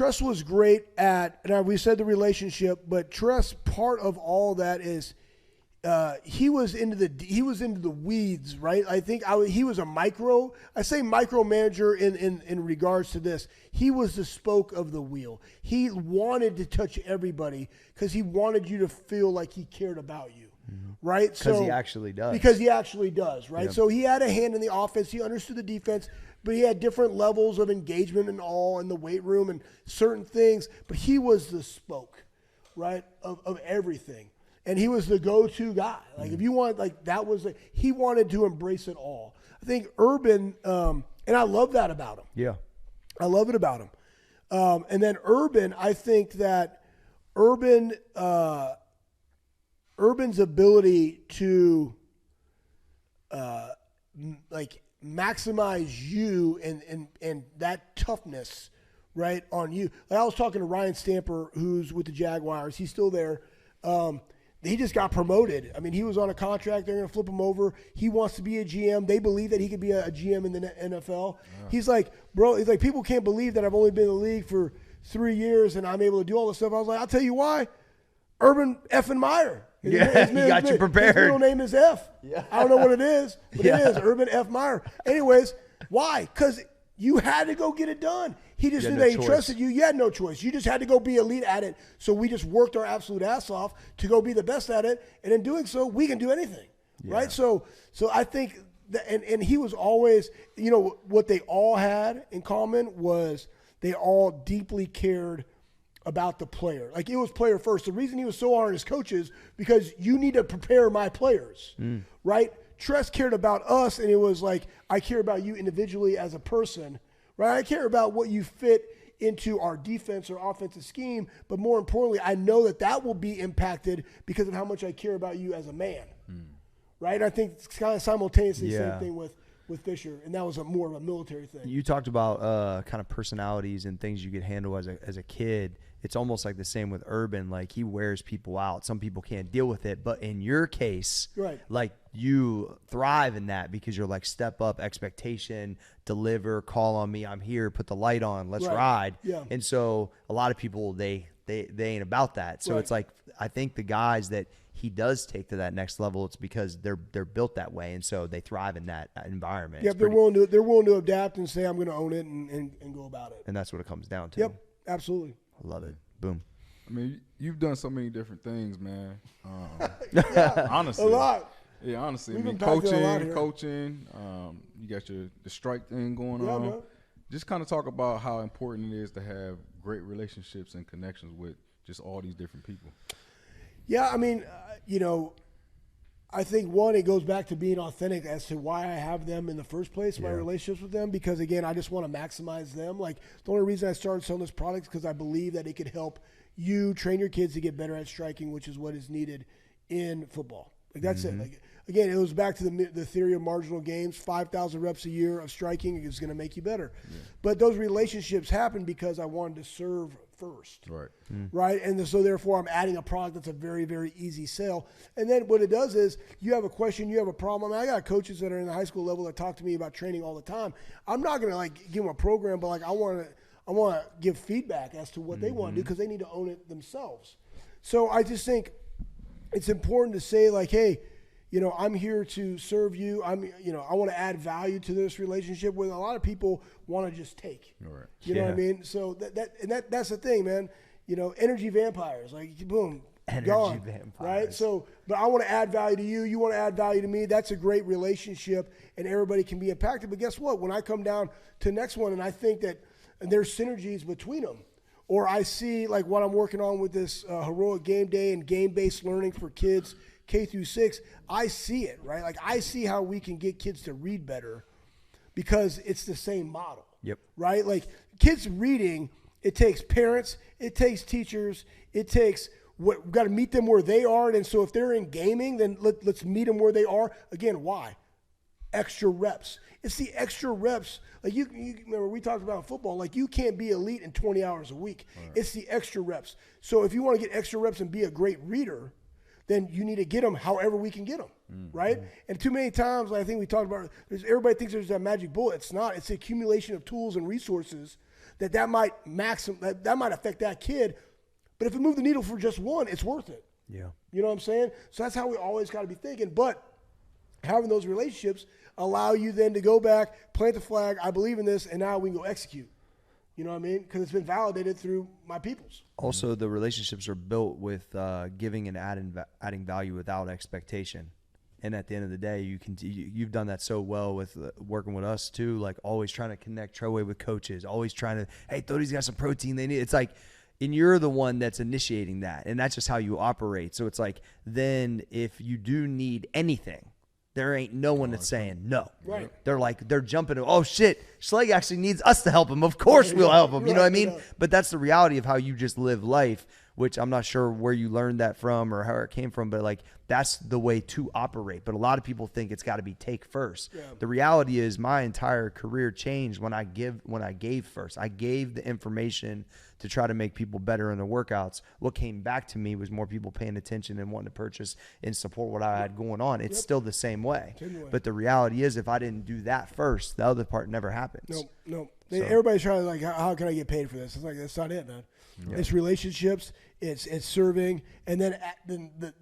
was great at, and we said the relationship, but Tress, part of all that is he was into the weeds, right? I think he was a micromanager in regards to this. He was the spoke of the wheel. He wanted to touch everybody because he wanted you to feel like he cared about you, right? Because he actually does. Because he actually does, right? Yep. So he had a hand in the offense. He understood the defense, but he had different levels of engagement and all in the weight room and certain things. But he was the spoke, right, of everything. And he was the go-to guy. Like if you want, like that was he wanted to embrace it all. I think Urban, and I love that about him. Yeah, I love it about him. And then Urban, I think that Urban's ability to maximize you and that toughness, right, on you. Like I was talking to Ryan Stamper, who's with the Jaguars. He's still there. He just got promoted. I mean, he was on a contract. They're going to flip him over. He wants to be a GM. They believe that he could be a GM in the NFL. Yeah. He's like, bro, he's like, people can't believe that I've only been in the league for 3 years and I'm able to do all this stuff. I was like, I'll tell you why. Urban Effin Meyer. He got you prepared. His middle name is F. Yeah. I don't know what it is, but it is Urban F. Meyer. Anyways, why? Because you had to go get it done. He just knew that he trusted you. You had no choice. You just had to go be elite at it. So we just worked our absolute ass off to go be the best at it. And in doing so, we can do anything, right? So I think that, and he was always, what they all had in common was they all deeply cared about the player. Like it was player first. The reason he was so hard on his coaches because you need to prepare my players, right? Tress cared about us, and it was like, I care about you individually as a person, right? I care about what you fit into our defense or offensive scheme. But more importantly, I know that will be impacted because of how much I care about you as a man. Right? I think it's kind of simultaneously the same thing with Fisher, and that was more of a military thing. You talked about kind of personalities and things you could handle as a kid. It's almost like the same with Urban. Like, he wears people out. Some people can't deal with it, but in your case, like, you thrive in that because you're like, step up, expectation, deliver, call on me, I'm here, put the light on, let's ride. Yeah. And so a lot of people, they ain't about that. So it's like, I think the guys that he does take to that next level, it's because they're built that way, and so they thrive in that environment. Yeah, they're willing to adapt and say, I'm going to own it and go about it. And that's what it comes down to. Yep, absolutely. I love it. Boom. I mean, you've done so many different things, man. A Honestly, lot. Yeah, honestly. We've I mean, coaching. You got the strike thing going on. Man. Just kind of talk about how important it is to have great relationships and connections with just all these different people. Yeah, I mean, I think, one, it goes back to being authentic as to why I have them in the first place, my relationships with them, because, again, I just want to maximize them. Like, the only reason I started selling this product is because I believe that it could help you train your kids to get better at striking, which is what is needed in football. Like, that's it. Like, again, it goes back to the theory of marginal gains. 5,000 reps a year of striking is going to make you better. Yeah. But those relationships happen because I wanted to serve first. Right. Right? And so, therefore, I'm adding a product that's a very, very easy sale. And then what it does is, you have a question, you have a problem. I mean, I got coaches that are in the high school level that talk to me about training all the time. I'm not going to, like, give them a program, but, like, I want to give feedback as to what they want to do because they need to own it themselves. So I just think it's important to say, like, hey, I'm here to serve you. I want to add value to this relationship. Where a lot of people want to just take. Right. You know what I mean? So that's the thing, man. Energy vampires, like, boom, gone. Vampires. Right. So, but I want to add value to you. You want to add value to me. That's a great relationship, and everybody can be impacted. But guess what? When I come down to the next one, and I think that there's synergies between them, or I see, like, what I'm working on with this heroic game day and game-based learning for kids K through 6, I see it, right? Like, I see how we can get kids to read better because it's the same model. Yep. Right? Like, kids reading, it takes parents, it takes teachers, it takes we've got to meet them where they are. And so if they're in gaming, then let's meet them where they are. Again, why? Extra reps. It's the extra reps. Like, you remember we talked about football, like, you can't be elite in 20 hours a week. Right. It's the extra reps. So if you want to get extra reps and be a great reader, then you need to get them however we can get them, right? And too many times, like I think we talked about, everybody thinks there's that magic bullet. It's not. It's the accumulation of tools and resources that might that might affect that kid. But if it moved the needle for just one, it's worth it. Yeah. You know what I'm saying? So that's how we always got to be thinking. But having those relationships allow you then to go back, plant the flag, I believe in this, and now we can go execute. You know what I mean? Because it's been validated through my peoples. Also, the relationships are built with giving and adding value without expectation. And at the end of the day, you've done that so well with working with us too. Like, always trying to connect Troway with coaches. Always trying to, hey, Tony's got some protein they need. It's like, and you're the one that's initiating that, and that's just how you operate. So it's like, then if you do need anything, there ain't no one that's saying no. Right. They're jumping. Oh shit, Schleg actually needs us to help him. Of course we'll help him. You know what I mean? But that's the reality of how you just live life, which I'm not sure where you learned that from or how it came from, but like, that's the way to operate. But a lot of people think it's got to be take first. Yeah. The reality is my entire career changed when I gave first. I gave the information to try to make people better in the workouts. What came back to me was more people paying attention and wanting to purchase and support what I had going on. It's still the same way. But the reality is, if I didn't do that first, the other part never happens. No. So, everybody's trying to, like, how can I get paid for this? It's like, that's not it, man. Yeah. It's relationships, it's serving, and then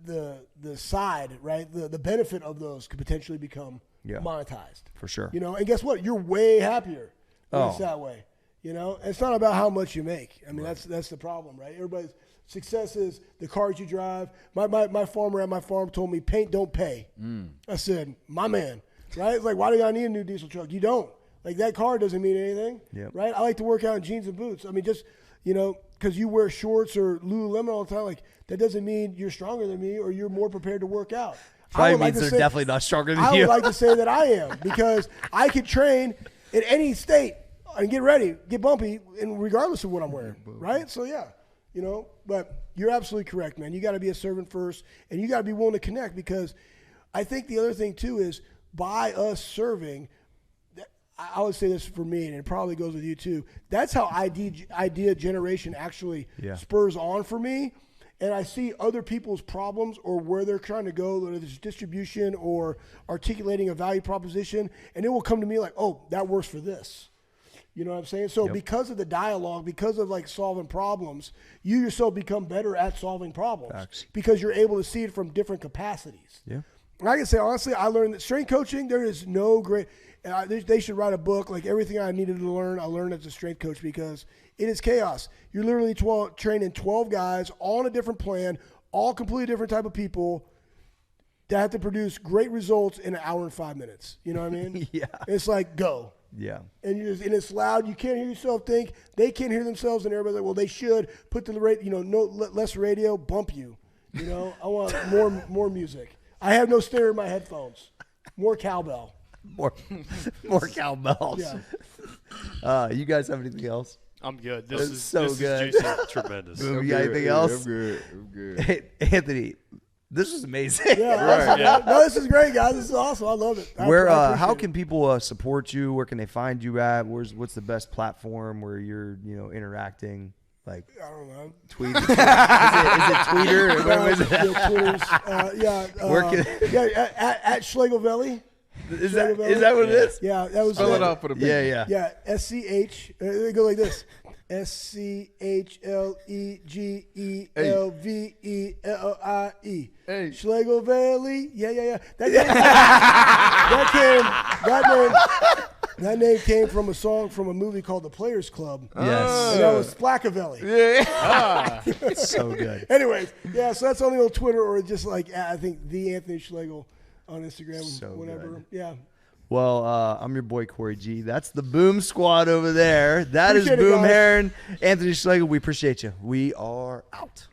the side, right? The benefit of those could potentially become monetized. For sure. And guess what? You're way happier when it's that way. It's not about how much you make. I mean, that's the problem, right? Everybody's success is the cars you drive. My farmer at my farm told me, paint don't pay. I said, my man, right? It's like, why do I need a new diesel truck? You don't. Like, that car doesn't mean anything, right? I like to work out in jeans and boots. I mean, just, because you wear shorts or Lululemon all the time, like, that doesn't mean you're stronger than me or you're more prepared to work out. Probably means they're definitely not stronger than you. I would like to say that I am, because I could train in any state and get ready, get bumpy, and regardless of what I'm wearing, right? So yeah, you know. But you're absolutely correct, man. You got to be a servant first, and you got to be willing to connect, because I think the other thing too is by us serving. I would say this for me, and it probably goes with you too. That's how idea generation actually spurs on for me. And I see other people's problems or where they're trying to go, whether it's distribution or articulating a value proposition, and it will come to me like, oh, that works for this. You know what I'm saying? So because of the dialogue, because of like solving problems, you yourself become better at solving problems because you're able to see it from different capacities. Yeah. And I can say, honestly, I learned that strength coaching, there is no great – they should write a book. Like everything I needed to learn, I learned as a strength coach, because it is chaos. You're literally training 12 guys, all on a different plan, all completely different type of people that have to produce great results in an hour and 5 minutes. You know what I mean? It's like, go. Yeah. And it's loud. You can't hear yourself think. They can't hear themselves, and everybody's like, well, they should put the less radio, bump you. You know, I want more music. I have no stereo in my headphones. More cowbell. More cowbells. Yeah. You guys have anything else? I'm good. This is good. juicy, tremendous. You got anything else? I'm good. Hey, Anthony, this was amazing. No, this is great, guys. This is awesome. I love it. How can people support you? Where can they find you at? What's the best platform where you're interacting? Like, I don't know. Tweet. Is it Twitter? At Schlegel Valley. Is that what it is? Yeah, that was. Spell it out for the people. Yeah. SCH. They go like this. SCHLEGELVELIE. Hey. Schlegel Valley. Yeah. That name came from a song from a movie called The Players Club. Yes. And that was Flaccavelli. Yeah. So good. Anyways, so that's on the old Twitter, or just like, I think the Anthony Schlegel on Instagram, whatever. Good. Yeah. Well, I'm your boy, Corey G. That's the Boom Squad over there. That Appreciate is Boom it, guys. Herron. Anthony Schlegel, we appreciate you. We are out.